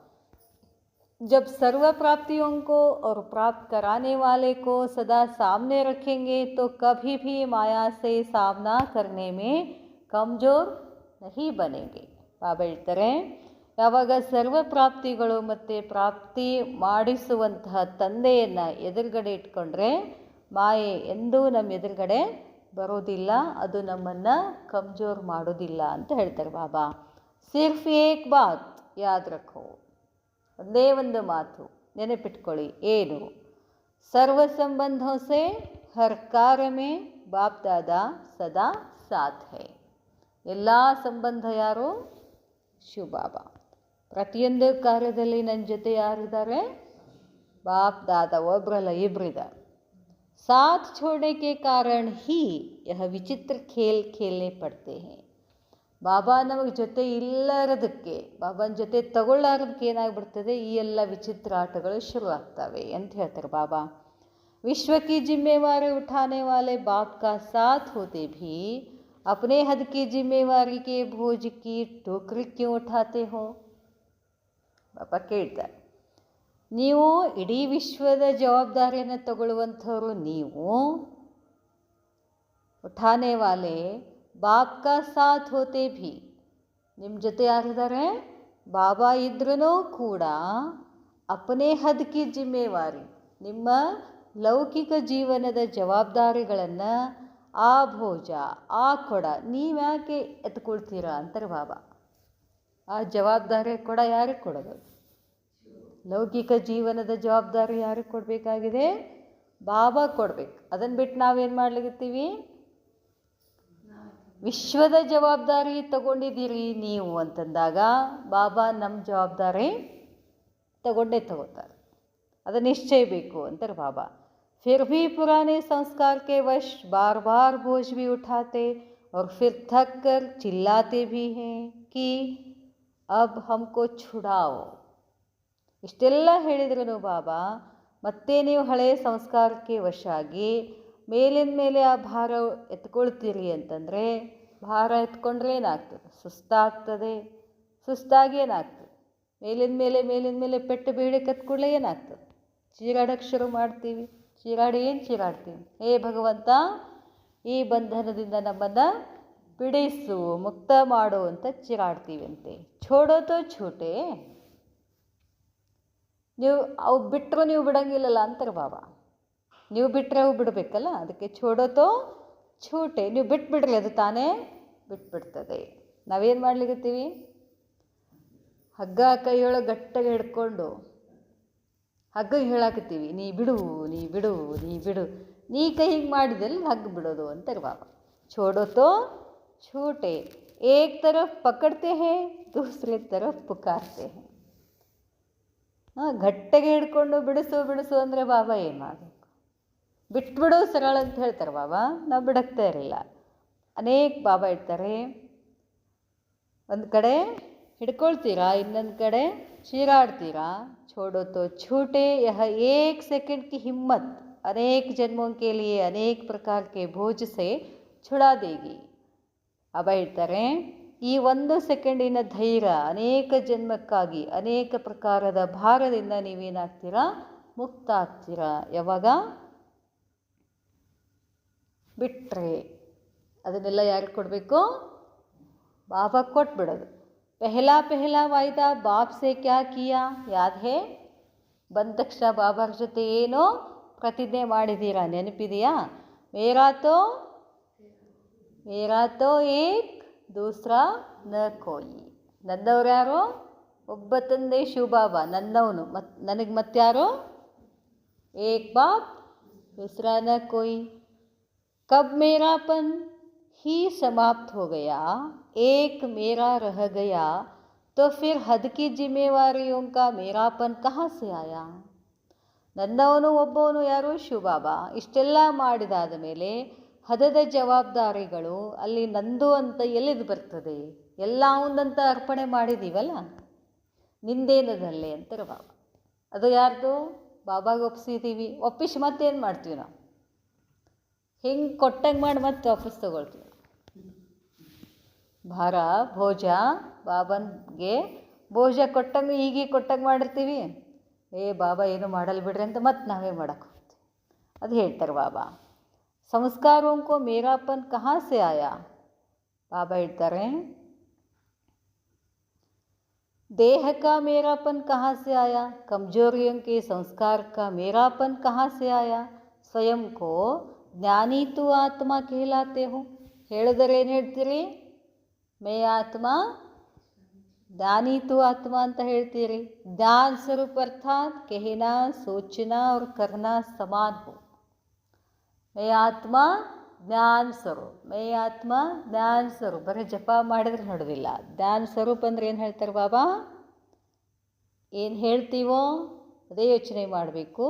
जब सर्व प्राप्तियों को और प्राप्त कराने वाले को सदा सामने रखेंगे तो कभी भी माया से सामना करने में कमजोर नहीं बनेंगे. ಬಾಬಾ ಹೇಳ್ತಾರೆ, ಯಾವಾಗ ಸರ್ವ ಪ್ರಾಪ್ತಿಗಳು ಮತ್ತು ಪ್ರಾಪ್ತಿ ಮಾಡಿಸುವಂತಹ ತಂದೆಯನ್ನು ಎದುರುಗಡೆ ಇಟ್ಕೊಂಡ್ರೆ ಮಾಯೆ ಎಂದೂ ನಮ್ಮ ಎದುರುಗಡೆ ಬರೋದಿಲ್ಲ, ಅದು ನಮ್ಮನ್ನು ಕಮ್ಜೋರ್ ಮಾಡೋದಿಲ್ಲ ಅಂತ ಹೇಳ್ತಾರೆ ಬಾಬಾ. ಸಿರ್ಫ್ ಏಕ್ ಬಾತ್ ಯಾದ್ ರಖೋ. ಒಂದೇ ಒಂದು ಮಾತು ನೆನಪಿಟ್ಕೊಳ್ಳಿ. ಏನು? ಸರ್ವ ಸಂಬಂಧೋ ಸೆ ಹರ್ ಕಾರ್ಯ ಮೇ ಬಾಪ್ ದಾದಾ ಸದಾ ಸಾಥ್ ಹೈ. ಎಲ್ಲ ಸಂಬಂಧ ಯಾರು? ಶಿವಬಾಬಾ. ಪ್ರತಿಯೊಂದು ಕಾರ್ಯದಲ್ಲಿ ನನ್ನ ಜೊತೆ ಯಾರಿದ್ದಾರೆ? ಬಾಪ್ ದಾದಾ. ಒಬ್ಬರಲ್ಲ, ಇಬ್ಬರಿದ್ದಾರೆ. ಸಾಥ್ छोड़ने के कारण ही यह विचित्र खेल खेलने पड़ते हैं. ಬಾಬಾ ನಮಗೆ ಜೊತೆ ಇಲ್ಲರದಕ್ಕೆ, ಬಾಬಾನ ಜೊತೆ ತಗೊಳ್ಳಾರದಕ್ಕೆ ಏನಾಗ್ಬಿಡ್ತದೆ? ಈ ಎಲ್ಲ ವಿಚಿತ್ರ ಆಟಗಳು ಶುರು ಆಗ್ತವೆ ಅಂತ ಹೇಳ್ತಾರೆ ಬಾಬಾ. विश्व की जिम्मेवारी उठाने वाले बाप का साथ होते भी अपने हद की जिम्मेवारी के बोझ की टोकरी क्यों उठाते हो? ಬಾಬಾ ಕೇಳ್ತಾರೆ, ನೀವು ಇಡೀ ವಿಶ್ವದ ಜವಾಬ್ದಾರಿಯನ್ನು ತಗೊಳ್ಳುವಂಥವ್ರು ನೀವು. ಉಠಾನೆ ವಾಲೆ ಬಾಪ್ ಕಾ ಸಾಥ್ ಹೋತೆ ಭಿ, ನಿಮ್ಮ ಜೊತೆ ಯಾರಿದ್ದಾರೆ? ಬಾಬಾ ಇದ್ರೂ ಕೂಡ ಅಪನೇ ಹದ್ ಕಿ ಜಿಮ್ಮೆವಾರಿ, ನಿಮ್ಮ ಲೌಕಿಕ ಜೀವನದ ಜವಾಬ್ದಾರಿಗಳನ್ನು ಆ ಭೋಜ ಆ ಕೊಡ ನೀವ್ಯಾಕೆ ಎತ್ಕೊಳ್ತೀರಾ ಅಂತಾರೆ ಬಾಬಾ. ಆ ಜವಾಬ್ದಾರಿ ಕೊಡ ಯಾರಿಗೆ ಕೊಡೋದು? ಲೌಕಿಕ ಜೀವನದ ಜವಾಬ್ದಾರಿ ಯಾರಿಗೆ ಕೊಡಬೇಕಾಗಿದೆ? ಬಾಬಾ ಕೊಡಬೇಕು. ಅದನ್ನು ಬಿಟ್ಟು ನಾವೇನು ಮಾಡ್ಲಿಕತ್ತೀವಿ? ವಿಶ್ವದ ಜವಾಬ್ದಾರಿ ತಗೊಂಡಿದ್ದೀರಿ ನೀವು ಅಂತಂದಾಗ ಬಾಬಾ ನಮ್ಮ ಜವಾಬ್ದಾರಿ ತಗೊಂಡೇ ತಗೋತಾರೆ. ಅದು ನಿಶ್ಚಯ ಬೇಕು ಅಂತಾರೆ ಬಾಬಾ. फिर भी पुराने संस्कार के वश बार बार बोझ भी उठाते और फिर थक कर चिल्लाते भी हैं कि अब हमको छुड़ाओ. ಇಷ್ಟೆಲ್ಲ ಹೇಳಿದ್ರು ಬಾಬಾ ಮತ್ತೆ ನೀವು ಹಳೆಯ ಸಂಸ್ಕಾರಕ್ಕೆ ವಶ ಆಗಿ ಮೇಲಿನ ಮೇಲೆ ಆ ಭಾರ ಎತ್ಕೊಳ್ತೀರಿ ಅಂತಂದರೆ, ಭಾರ ಎತ್ಕೊಂಡ್ರೆ ಏನಾಗ್ತದೆ? ಸುಸ್ತಾಗ್ತದೆ. ಸುಸ್ತಾಗಿ ಏನಾಗ್ತದೆ? ಮೇಲಿನ ಮೇಲೆ ಪೆಟ್ಟು ಬೀಳಿ ಕತ್ಕೊಳ್ಳೆ ಏನಾಗ್ತದೆ? ಚೀರಾಡಕ್ಕೆ ಶುರು ಮಾಡ್ತೀವಿ. ಏನು ಚೀರಾಡ್ತೀವಿ? ಹೇ ಭಗವಂತ, ಈ ಬಂಧನದಿಂದ ನಮ್ಮನ್ನು ಬಿಡಿಸು, ಮುಕ್ತ ಮಾಡು ಅಂತ ಚೀರಾಡ್ತೀವಂತೆ. ಛೋಡೋತೋ ಛೂಟೆ, ನೀವು ಅವು ಬಿಟ್ಟರು ನೀವು ಬಿಡೋಂಗಿಲ್ಲಲ್ಲ ಅಂತಾರೆ ಬಾಬಾ. ನೀವು ಬಿಟ್ಟರೆ ಅವು ಬಿಡಬೇಕಲ್ಲ, ಅದಕ್ಕೆ ಛೋಡೋತೋ ಛೂಟೆ, ನೀವು ಬಿಟ್ಬಿಡ್ರಿ ಅದು ತಾನೇ ಬಿಟ್ಬಿಡ್ತದೆ. ನಾವೇನು ಮಾಡ್ಲಿಕತ್ತೀವಿ? ಹಗ್ಗ ಕೈಯೊಳಗೆ ಗಟ್ಟಿಗೆ ಹಿಡ್ಕೊಂಡು ಹಗ್ಗಗೆ ಹೇಳಾಕತ್ತೀವಿ, ನೀ ಬಿಡು ನೀ ಬಿಡು ನೀ ಬಿಡು. ನೀ ಕೈ ಹಿಂಗೆ ಮಾಡಿದಲ್ಲಿ ಹಗ್ಗ ಬಿಡೋದು ಅಂತಾರೆ ಬಾಬಾ. ಛೋಡೋತೋ ಛೂಟೆ, ಏಕ್ ತರಫ್ ಪಕಡ್ತೆ ಹೇ ದೂಸರೆ ತರಫ್ ಪುಕಾರ್ತೆ ಹೇ. ಗಟ್ಟಿಗೆ ಹಿಡ್ಕೊಂಡು ಬಿಡಿಸು ಅಂದರೆ ಬಾಬಾ ಏನು ಮಾಡಬೇಕು? ಬಿಟ್ಬಿಡು ಸರಳ ಅಂತ ಹೇಳ್ತಾರೆ ಬಾಬಾ. ನಾವು ಬಿಡಕ್ತಾ ಇರಲಿಲ್ಲ. ಅನೇಕ ಬಾಬಾ ಇರ್ತಾರೆ, ಒಂದು ಕಡೆ ಹಿಡ್ಕೊಳ್ತೀರಾ, ಇನ್ನೊಂದು ಕಡೆ ಚೀರಾಡ್ತೀರಾ. छोड़ो तो छूटे, यह एक सेकंड की हिम्मत अनेक जन्मों के लिए अनेक प्रकार के बोझ से छुड़ा देगी. ಬಾಬಾ ಹೇಳ್ತಾರೆ, ಈ 1 ಸೆಕೆಂಡಿನ ಧೈರ್ಯ ಅನೇಕ ಜನ್ಮಕ್ಕಾಗಿ ಅನೇಕ ಪ್ರಕಾರದ ಭಾರದಿಂದ ನೀವೇನಾಗ್ತೀರಾ? ಮುಕ್ತ ಆಗ್ತೀರಾ. ಯಾವಾಗ? ಬಿಟ್ಟರೆ. ಅದನ್ನೆಲ್ಲ ಯಾರಿಗೆ ಕೊಡಬೇಕು? ಬಾಬಾ ಕೊಟ್ಬಿಡೋದು. ಪೆಹಲಾ ವಾಯ್ದಾ ಬಾಪ್ ಸೆ ಕ್ಯಾ ಕಿಯಾ ಯಾದ್ ಹೇ? ಬಂದ ತಕ್ಷಣ ಬಾಬಾರ ಜೊತೆ ಏನೋ ಪ್ರತಿಜ್ಞೆ ಮಾಡಿದ್ದೀರಾ, ನೆನಪಿದೆಯಾ? ಮೇರಾ ತೋ ಏಕ್ ದೂಸರಾ ನ ಕೋಯಿ. ನನ್ನವ್ರು ಯಾರು? ಒಬ್ಬ ತಂದೆ ಶಿವಬಾಬಾ ನನ್ನವನು, ನನಗೆ ಮತ್ತಾರು? ಏಕ್ ಬಾಪ್ ದೂಸರಾ ನ ಕೋಯಿ. ಕಬ್ ಮೇರಾಪನ್ ही समाप्त हो गया, एक मेरा रह गया, तो फिर हद की जिम्मेवारियों का मेरापन कहाँ से आया? ನನ್ನವನು ಒಬ್ಬವನು ಯಾರು? ಶಿವಬಾಬಾ. ಇಷ್ಟೆಲ್ಲ ಮಾಡಿದಾದ ಮೇಲೆ ಹದದ ಜವಾಬ್ದಾರಿಗಳು ಅಲ್ಲಿ ನಂದು ಅಂತ ಎಲ್ಲಿದು ಬರ್ತದೆ? ಎಲ್ಲ ಒಂದಂತ ಅರ್ಪಣೆ ಮಾಡಿದ್ದೀವಲ್ಲ, ನಿಂದೇನದಲ್ಲೇ ಅಂತಾರೆ ಬಾಬಾ. ಅದು ಯಾರ್ದು? ಬಾಬಾಗೆ ಒಪ್ಪಿಸಿದ್ದೀವಿ. ಒಪ್ಪಿಸಿ ಮತ್ತೇನು ಮಾಡ್ತೀವಿ ನಾವು? ಹಿಂಗೆ ಕೊಟ್ಟಂಗೆ ಮಾಡಿ ಮತ್ತೆ ವಾಪಸ್ ತಗೊಳ್ತೀವಿ. ಭಾರ ಭೋಜ ಬಾಬನ್ಗೆ ಭೋಜ ಕೊಟ್ಟಂಗೆ ಹೀಗೆ ಕೊಟ್ಟಂಗೆ ಮಾಡಿರ್ತೀವಿ. ಬಾಬಾ ಏನು ಮಾಡಲ್ಲ ಬಿಡ್ರಿ ಅಂತ ಮತ್ತೆ ನಾವೇ ಮಾಡಕ್ಕೆ ಹೋಗ್ತೀವಿ. ಅದು ಹೇಳ್ತಾರೆ ಬಾಬಾ. ಸಂಸ್ಕಾರೋಂಕೋ ಮೇರಾಪನ್ ಕಹಾ ಸೆ ಆಯಾ? ಬಾಬಾ ಹೇಳ್ತಾರೆ, देह का मेरापन कहाँ से आया? कमजोरियों के संस्कार का मेरापन कहाँ से आया? स्वयं को ज्ञानी तू आत्मा कहलाते हो. ಹೇಳಿದರೆ ಏನು ಹೇಳ್ತೀರಿ? ಮೇ ಆತ್ಮ ಜ್ಞಾನಿ ತು ಆತ್ಮ ಅಂತ ಹೇಳ್ತೀರಿ. ಜ್ಞಾನ ಸ್ವರೂಪ ಅರ್ಥಾತ್ कहना सोचना और करना समान हो. ಮೇ ಆತ್ಮ ಜ್ಞಾನ ಸ್ವರೂಪ, ಮೇ ಆತ್ಮ ಜ್ಞಾನ ಸ್ವರೂಪ. ಬರೀ ಜಪ ಮಾಡಿದ್ರೆ ನಡೆದಿಲ್ಲ. ಜ್ಞಾನ ಸ್ವರೂಪ ಅಂದ್ರೆ ಏನು ಹೇಳ್ತಾರೆ ಬಾಬಾ? ಏನು ಹೇಳ್ತೀವೋ ಅದೇ ಯೋಚನೆ ಮಾಡಬೇಕು,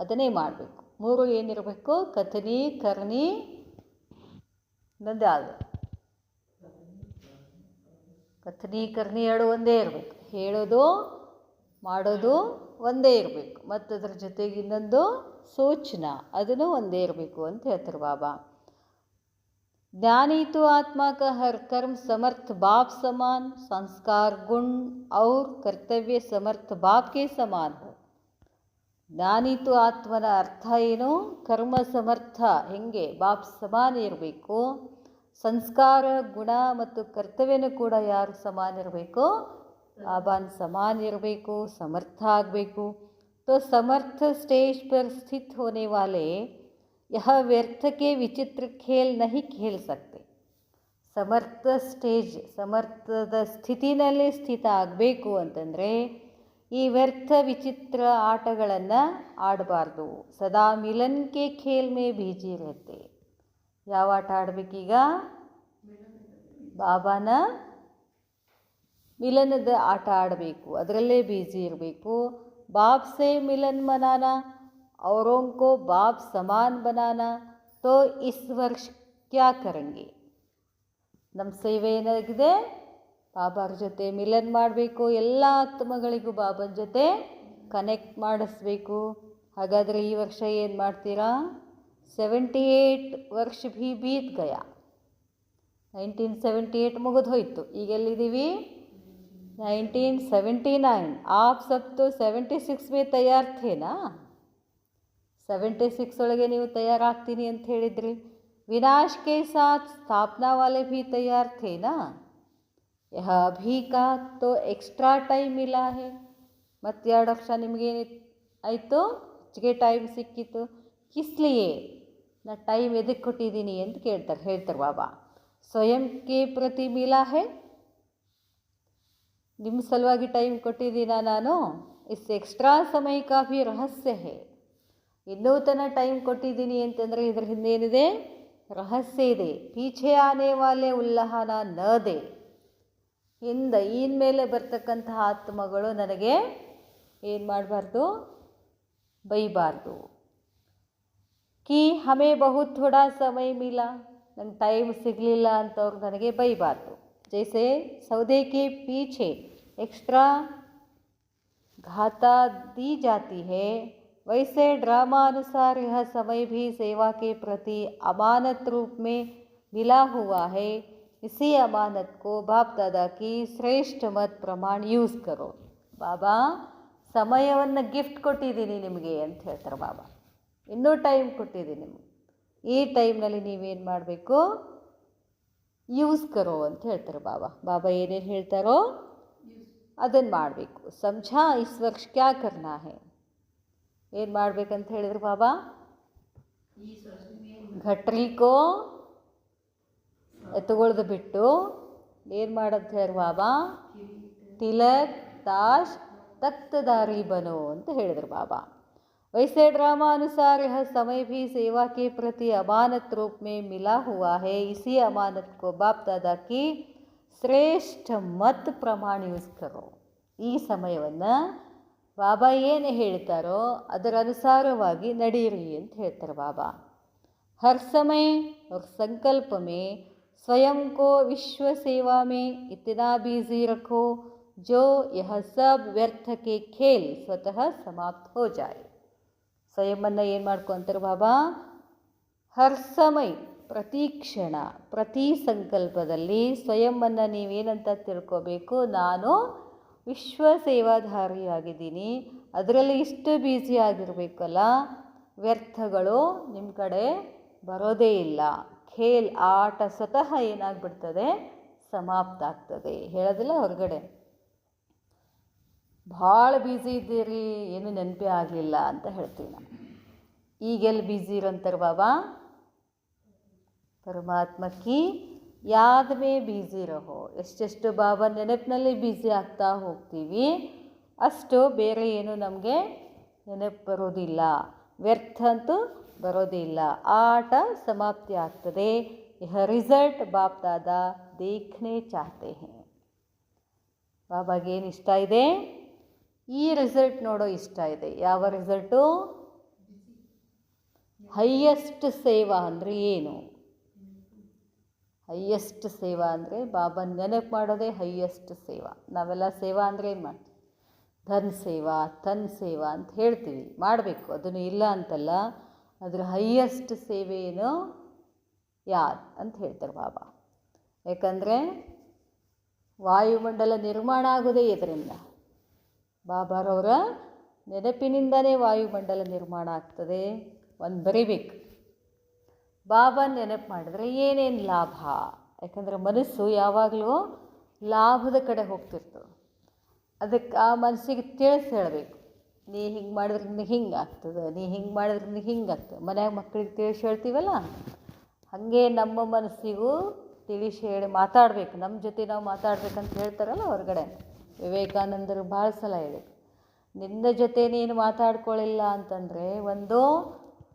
ಅದನ್ನೇ ಮಾಡಬೇಕು. 3 ಏನಿರಬೇಕು? ಕಥನಿ ಕರ್ನಿ ನಂದು ಕಥನಿ ಕರ್ನಿ 2 ಒಂದೇ ಇರಬೇಕು. ಹೇಳೋದು ಮಾಡೋದು ಒಂದೇ ಇರಬೇಕು. ಮತ್ತು ಅದ್ರ ಜೊತೆಗೆ ಇನ್ನೊಂದು ಸೂಚನಾ, ಅದನ್ನು ಒಂದೇ ಇರಬೇಕು ಅಂತ ಹೇಳ್ತಾರೆ ಬಾಬಾ. ज्ञानी तो आत्मा का हर कर्म समर्थ बाप समान, संस्कार गुण और कर्तव्य समर्थ बाप के समान हो. ಜ್ಞಾನಿ ತು ಆತ್ಮನ ಅರ್ಥ ಏನು? ಕರ್ಮ ಸಮರ್ಥ ಹೆಂಗೆ ಬಾಪ್ ಸಮಾನ ಇರಬೇಕು. ಸಂಸ್ಕಾರ ಗುಣ ಮತ್ತು ಕರ್ತವ್ಯನೂ ಕೂಡ ಯಾರು ಸಮಾನ ಇರಬೇಕು? ಬಾಬಾನ ಸಮಾನ ಇರಬೇಕು, ಸಮರ್ಥ ಆಗಬೇಕು. तो समर्थ स्टेज पर स्थित होने वाले यह व्यर्थ के विचित्र खेल नहीं खेल सकते. ಸಮರ್ಥ ಸ್ಟೇಜ್, ಸಮರ್ಥದ ಸ್ಥಿತಿನಲ್ಲಿ ಸ್ಥಿತ ಆಗಬೇಕು ಅಂತಂದರೆ ಈ ವ್ಯರ್ಥ ವಿಚಿತ್ರ ಆಟಗಳನ್ನು ಆಡಬಾರ್ದು. ಸದಾ ಮಿಲನ್ ಕೆ ಖೇಲ್ ಮೇ ಬೀಜಿ ಇರುತ್ತೆ. ಯಾವ ಆಟ ಆಡಬೇಕೀಗ? ಬಾಬಾನ ಮಿಲನದ ಆಟ ಆಡಬೇಕು, ಅದರಲ್ಲೇ ಬೀಜಿ ಇರಬೇಕು. बाप से मिलन मनाना, औरों को बाप समान बनाना, तो इस वर्ष क्या करेंगे? ನಮ್ಮ ಸೇವೆ ಏನಾಗಿದೆ? ಬಾಬಾರ ಜೊತೆ ಮಿಲನ್ ಮಾಡಬೇಕು, ಎಲ್ಲ ಆತ್ಮಗಳಿಗೂ ಬಾಬನ ಜೊತೆ ಕನೆಕ್ಟ್ ಮಾಡಿಸ್ಬೇಕು. ಹಾಗಾದರೆ ಈ ವರ್ಷ ಏನು ಮಾಡ್ತೀರಾ? 78 ವರ್ಷ ಭೀ ಬೀತ್ ಗಯಾ. 1978 ಮುಗಿದು ಹೋಯಿತು. ಈಗ ಎಲ್ಲಿದ್ದೀವಿ? 1979. आप सब तो 76 में तैयार थे ना? 76 ಒಳಗೆ ನೀವು ತಯಾರಾಗ್ತೀನಿ ಅಂತ ಹೇಳಿದ್ರಿ. विनाश के साथ स्थापना वाले भी तैयार थे ना? यह अभी का तो एक्स्ट्रा टाइम मिला है. ಮತ್ತು 2 ವರ್ಷ ನಿಮಗೇನು ಆಯಿತು? ಹೆಚ್ಚಿಗೆ ಟೈಮ್ ಸಿಕ್ಕಿತ್ತು. ಕಿಸ್ಲಿಯೇ ನಾ ಟೈಮ್ ಎದಕ್ಕೆ ಕೊಟ್ಟಿದ್ದೀನಿ ಅಂತ ಹೇಳ್ತಾರೆ ಬಾಬಾ. ಸ್ವಯಂ ಕೆ ಪ್ರತಿ ಮಿಲಾ ಹೇ, ನಿಮ್ಮ ಸಲುವಾಗಿ ಟೈಮ್ ಕೊಟ್ಟಿದ್ದೀನ ನಾನು. ಇಸ್ ಎಕ್ಸ್ಟ್ರಾ ಸಮಯ ಕಾ ಭಿ ರಹಸ್ಯ ಹೇ. ಇನ್ನೂ ತನಕ ಟೈಮ್ ಕೊಟ್ಟಿದ್ದೀನಿ ಅಂತಂದರೆ ಇದ್ರ ಹಿಂದೇನಿದೆ? ರಹಸ್ಯ ಇದೆ. ಪೀಛೆ ಆನೆ ವಾಲೆ ಉಲ್ಲಹನ ನ ದೇ. ಹಿಂದೆ ಇನ್ಮೇಲೆ ಬರ್ತಕ್ಕಂತಹ ಆತ್ಮಗಳು ನನಗೆ ಏನು ಮಾಡಬಾರ್ದು? ಬೈಬಾರ್ದು. ಕಿ ಹಮೇ ಬಹುತ್ ಥೋಡಾ ಸಮಯ ಮಿಲ, ನಂಗೆ ಟೈಮ್ ಸಿಗಲಿಲ್ಲ ಅಂತವ್ರು ನನಗೆ ಬೈಬಾರ್ದು. जैसे सौदे के पीछे एक्स्ट्रा घाता दी जाती है, वैसे ड्रामा अनुसार यह समय भी सेवा के प्रति अमानत रूप में मिला हुआ है. इसी अमानत को बाप दादा की श्रेष्ठ मत प्रमाण यूज़ करो. ಬಾಬಾ ಸಮಯವನ್ನು ಗಿಫ್ಟ್ ಕೊಟ್ಟಿದ್ದೀನಿ ನಿಮಗೆ ಅಂತ ಹೇಳ್ತಾರೆ ಬಾಬಾ. ಇನ್ನೂ ಟೈಮ್ ಕೊಟ್ಟಿದ್ದೀನಿ ನಿಮಗೆ. ಈ ಟೈಮ್ನಲ್ಲಿ ನೀವೇನು ಮಾಡಬೇಕು? ಯೂಸ್ ಕರೋ ಅಂತ ಹೇಳ್ತಾರೆ ಬಾಬಾ. ಬಾಬಾ ಏನೇನು ಹೇಳ್ತಾರೋ ಅದನ್ನು ಮಾಡಬೇಕು. ಸಮझा इस वर्ष क्या करना है? ಏನು ಮಾಡಬೇಕಂತ ಹೇಳಿದ್ರು ಬಾಬಾ? ಘಟ್ರಿಕೋ ಎತ್ತುಗೊಳ್ದು ಬಿಟ್ಟು ಏನು ಮಾಡೋದು ಹೇಳಿ ಬಾಬಾ? ತಿಲಕ್ ತಾಶ್ ತಖ್ತದಾರಿ ಬನೋ ಅಂತ ಹೇಳಿದ್ರು ಬಾಬಾ. वैसे ड्रामा अनुसार यह समय भी सेवा के प्रति अमानत रूप में मिला हुआ है. इसी अमानत को बाप दादा की श्रेष्ठ मत प्रमाण यूज़ करो. ಈ ಸಮಯವನ್ನು ಬಾಬಾ ಏನು ಹೇಳ್ತಾರೋ ಅದರ ಅನುಸಾರವಾಗಿ ನಡೆಯಿರಿ ಅಂತ ಹೇಳ್ತಾರೆ ಬಾಬಾ. हर समय और संकल्प में स्वयं को विश्व सेवा में इतना बिजी रखो जो यह सब व्यर्थ के खेल स्वतः समाप्त हो जाए. ಸ್ವಯಂವನ್ನು ಏನು ಮಾಡ್ಕೊತಾರೆ ಬಾಬಾ? ಹರ್ ಸಮಯ, ಪ್ರತಿ ಕ್ಷಣ, ಪ್ರತಿ ಸಂಕಲ್ಪದಲ್ಲಿ ಸ್ವಯಂವನ್ನು ನೀವೇನಂತ ತಿಳ್ಕೋಬೇಕು? ನಾನು ವಿಶ್ವ ಸೇವಾಧಾರಿಯಾಗಿದ್ದೀನಿ. ಅದರಲ್ಲಿ ಇಷ್ಟು ಬ್ಯುಸಿ ಆಗಿರಬೇಕಲ್ಲ, ವ್ಯರ್ಥಗಳು ನಿಮ್ಮ ಕಡೆ ಬರೋದೇ ಇಲ್ಲ. ಖೇಲ್ ಆಟ ಸ್ವತಃ ಏನಾಗ್ಬಿಡ್ತದೆ? ಸಮಾಪ್ತ ಆಗ್ತದೆ. ಹೇಳೋದಿಲ್ಲ ಹೊರಗಡೆ, ಭಾಳ ಬ್ಯುಸಿ ಇದ್ದೀರಿ, ಏನು ನೆನಪೇ ಆಗಲಿಲ್ಲ ಅಂತ ಹೇಳ್ತೀವಿ ನಾವು. ಈಗೆಲ್ಲಿ ಬ್ಯುಸಿ ಇರಂತಾರೆ ಬಾಬಾ? ಪರಮಾತ್ಮಕ್ಕಿ ಯಾದ ಮೇ ಬ್ಯುಸಿ ರಹೋ. ಎಷ್ಟೆಷ್ಟು ಬಾಬಾ ನೆನಪಿನಲ್ಲಿ ಬ್ಯುಸಿ ಆಗ್ತಾ ಹೋಗ್ತೀವಿ ಅಷ್ಟು ಬೇರೆ ಏನು ನಮಗೆ ನೆನಪು ಬರೋದಿಲ್ಲ, ವ್ಯರ್ಥ ಅಂತೂ ಬರೋದಿಲ್ಲ. ಆಟ ಸಮಾಪ್ತಿ ಆಗ್ತದೆ. ಯಹ ರಿಸಲ್ಟ್ ಬಾಪ್ ದಾದಾ ದೇಖ್ನೆ ಚಾಹತೆ ಹೇ. ಬಾಬಾಗೇನು ಇಷ್ಟ ಇದೆ? ಈ ರಿಸಲ್ಟ್ ನೋಡೋ ಇಷ್ಟ ಇದೆ. ಯಾವ ರಿಸಲ್ಟು? ಹೈಯೆಸ್ಟ್ ಸೇವಾ ಅಂದರೆ ಏನು? ಹೈಯೆಸ್ಟ್ ಸೇವಾ ಅಂದರೆ ಬಾಬಾ ನೆನಪು ಮಾಡೋದೇ ಹೈಯೆಸ್ಟ್ ಸೇವಾ. ನಾವೆಲ್ಲ ಸೇವಾ ಅಂದರೆ ಏನು ಮಾಡ್ತೀವಿ? ಧನ್ ಸೇವಾ, ತನ್ ಸೇವಾ ಅಂತ ಹೇಳ್ತೀವಿ, ಮಾಡಬೇಕು, ಅದನ್ನು ಇಲ್ಲ ಅಂತಲ್ಲ. ಅದರ ಹೈಯೆಸ್ಟ್ ಸೇವೆ ಏನು? ಯಾದ್ ಅಂತ ಹೇಳ್ತಾರೆ ಬಾಬಾ. ಯಾಕಂದರೆ ವಾಯುಮಂಡಲ ನಿರ್ಮಾಣ ಆಗೋದೇ ಇದರಿಂದ. ಬಾಬಾರವರ ನೆನಪಿನಿಂದಲೇ ವಾಯುಮಂಡಲ ನಿರ್ಮಾಣ ಆಗ್ತದೆ. ಒಂದು ಬರೀಬೇಕು, ಬಾಬಾ ನೆನಪು ಮಾಡಿದ್ರೆ ಏನೇನು ಲಾಭ. ಯಾಕಂದರೆ ಮನಸ್ಸು ಯಾವಾಗಲೂ ಲಾಭದ ಕಡೆ ಹೋಗ್ತಿರ್ತದೆ. ಅದಕ್ಕೆ ಆ ಮನಸ್ಸಿಗೆ ತಿಳಿಸಿ ಹೇಳಬೇಕು, ನೀ ಹಿಂಗೆ ಮಾಡಿದ್ರೆ ಹಿಂಗೆ ಆಗ್ತದೆ, ನೀ ಹಿಂಗೆ ಮಾಡಿದ್ರೆ ಹಿಂಗೆ ಆಗ್ತದೆ. ಮನ್ಯಾಗ ಮಕ್ಕಳಿಗೆ ತಿಳಿಸಿ ಹೇಳ್ತೀವಲ್ಲ, ಹಾಗೆ ನಮ್ಮ ಮನಸ್ಸಿಗೂ ತಿಳಿಸಿ ಹೇಳಿ ಮಾತಾಡಬೇಕು. ನಮ್ಮ ಜೊತೆ ನಾವು ಮಾತಾಡ್ಬೇಕಂತ ಹೇಳ್ತಾರಲ್ಲ ಹೊರಗಡೆ. ವಿವೇಕಾನಂದರು ಭಾಳ ಸಲ ಹೇಳಿ, ನಿನ್ನ ಜೊತೆ ನೀನು ಮಾತಾಡ್ಕೊಳ್ಳಿಲ್ಲ ಅಂತಂದರೆ ಒಂದು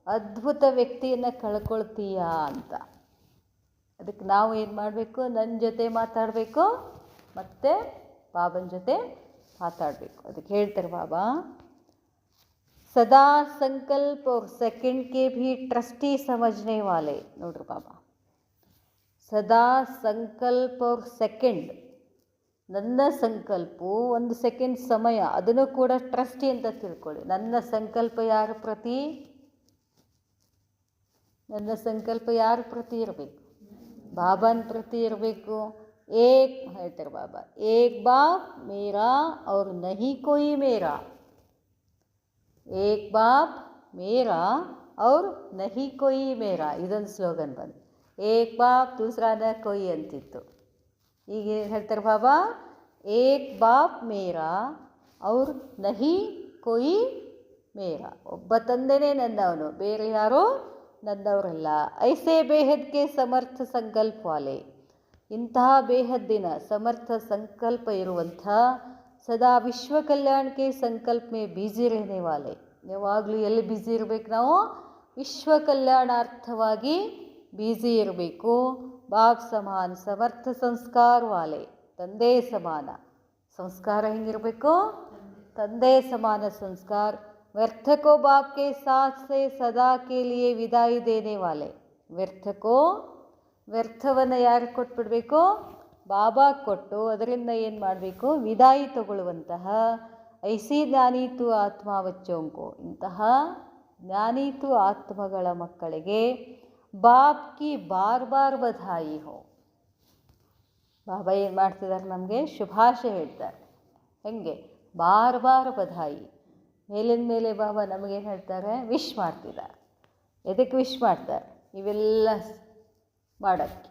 ಅದ್ಭುತ ವ್ಯಕ್ತಿಯನ್ನು ಕಳ್ಕೊಳ್ತೀಯ ಅಂತ. ಅದಕ್ಕೆ ನಾವು ಏನು ಮಾಡಬೇಕು, ನನ್ನ ಜೊತೆ ಮಾತಾಡಬೇಕು ಮತ್ತು ಬಾಬನ ಜೊತೆ ಮಾತಾಡಬೇಕು. ಅದಕ್ಕೆ ಹೇಳ್ತಾರೆ ಬಾಬಾ, ಸದಾ ಸಂಕಲ್ಪ और सेकंड के भी ट्रस्टी समझने वाले. ನೋಡ್ರಿ ಬಾಬಾ, ಸದಾ ಸಂಕಲ್ಪ और सेकंड, ನನ್ನ ಸಂಕಲ್ಪವು ಒಂದು ಸೆಕೆಂಡ್ ಸಮಯ, ಅದನ್ನು ಕೂಡ ಟ್ರಸ್ಟಿ ಅಂತ ತಿಳ್ಕೊಳ್ಳಿ. ನನ್ನ ಸಂಕಲ್ಪ ಯಾರ ಪ್ರತಿ? ನನ್ನ ಸಂಕಲ್ಪ ಯಾರ ಪ್ರತಿ ಇರಬೇಕು? ಬಾಬನ ಪ್ರತಿ ಇರಬೇಕು. ಏಕ್ ಹೇಳ್ತಾರೆ ಬಾಬಾ, ಏಕ್ ಬಾಪ್ ಮೇರಾ और नहीं कोई मेरा. ಏಕ್ ಬಾಪ್ ಮೇರಾ और नहीं कोई मेरा, ಇದೊಂದು ಸ್ಲೋಗನ್ ಬಂದು. ಏಕ್ ಬಾಪ್ ದೂಸರಾ ನ ಕೊಯ್ ಅಂತಿತ್ತು. ಈಗ ಹೇಳ್ತಾರೆ ಬಾಬಾ, ಏಕ್ ಬಾಪ್ ಮೇರಾ और नहीं कोई मेरा. ಒಬ್ಬ ತಂದೆನೇ ನನ್ನವನು, ಬೇರೆ ಯಾರೋ ನನ್ನವರಲ್ಲ. ಐಸೆ ಬೇಹದ್ ಕೆ ಸಮರ್ಥ ಸಂಕಲ್ಪ ವಾಲೆ, ಇಂತಹ ಬೇಹದ್ದಿನ ಸಮರ್ಥ ಸಂಕಲ್ಪ ಇರುವಂಥ, ಸದಾ ವಿಶ್ವ ಕಲ್ಯಾಣಕ್ಕೆ ಸಂಕಲ್ಪ ಮೇ ಬ್ಯುಸಿ रहने वाले. ಯಾವಾಗಲೂ ಎಲ್ಲಿ ಬ್ಯುಸಿ ಇರಬೇಕು ನಾವು? ವಿಶ್ವ ಕಲ್ಯಾಣಾರ್ಥವಾಗಿ ಬ್ಯುಸಿ ಇರಬೇಕು. ಬಾಪ್ ಸಮಾನ ಸಮರ್ಥ ಸಂಸ್ಕಾರ ವಾಲೆ, ತಂದೆ ಸಮಾನ ಸಂಸ್ಕಾರ ಹೆಂಗಿರಬೇಕು? ತಂದೆ ಸಮಾನ ಸಂಸ್ಕಾರ. ವ್ಯರ್ಥಕೋ ಬಾಪ್ ಕೆ ಸಾಥ್ ಸೆ ಸದಾ ಕೆ ಲಿಯೆ ವಿದಾಯಿ ದೇನೆ ವಾಲೆ. ವ್ಯರ್ಥಕೋ, ವ್ಯರ್ಥವನ್ನು ಯಾರು ಕೊಟ್ಬಿಡಬೇಕು? ಬಾಬಾ ಕೊಟ್ಟು ಅದರಿಂದ ಏನು ಮಾಡಬೇಕು? ವಿದಾಯಿ ತಗೊಳ್ಳುವಂತಹ ಐಸಿ ಜ್ಞಾನೀತು ಆತ್ಮ ಬಚ್ಚೋಂಕೋ, ಇಂತಹ ಜ್ಞಾನೀತು ಆತ್ಮಗಳ ಮಕ್ಕಳಿಗೆ ಬಾಪ್ ಕಿ ಬಾರ್ ಬಾರ್ ಬಧಾಯಿ ಹೋ. ಬಾಬಾ ಏನು ಮಾಡ್ತಿದ್ದಾರೆ? ನಮಗೆ ಶುಭಾಶಯ ಹೇಳ್ತಾರೆ. ಹೆಂಗೆ? Bar bar Badhaai. ಮೇಲಿನ ಮೇಲೆ ಬಾಬಾ ನಮಗೇನು ಹೇಳ್ತಾರೆ? ವಿಶ್ ಮಾಡ್ತಿದ್ದಾರೆ. ಎದಕ್ಕೆ ವಿಶ್ ಮಾಡ್ತಾರೆ? ಇವೆಲ್ಲ ಮಾಡೋಕ್ಕೆ.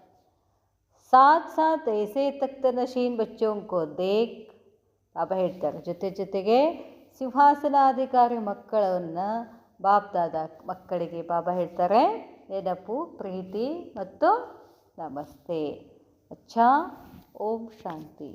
ಸಾಥ್ ಸಾಥ್ ಐಸೆ ತಖ್ತ ನಶೀನ್ ಬಚ್ಚೋಂಕೋ ದೇಖ್. ಬಾಬಾ ಹೇಳ್ತಾರೆ, ಜೊತೆ ಜೊತೆಗೆ ಸಿಂಹಾಸನಾಧಿಕಾರಿ ಮಕ್ಕಳನ್ನು ಬಾಪ್ ದಾದ ಮಕ್ಕಳಿಗೆ ಬಾಬಾ ಹೇಳ್ತಾರೆ, ನೆನಪು, ಪ್ರೀತಿ ಮತ್ತು ನಮಸ್ತೆ. ಅಚ್ಚಾ, ಓಂ ಶಾಂತಿ.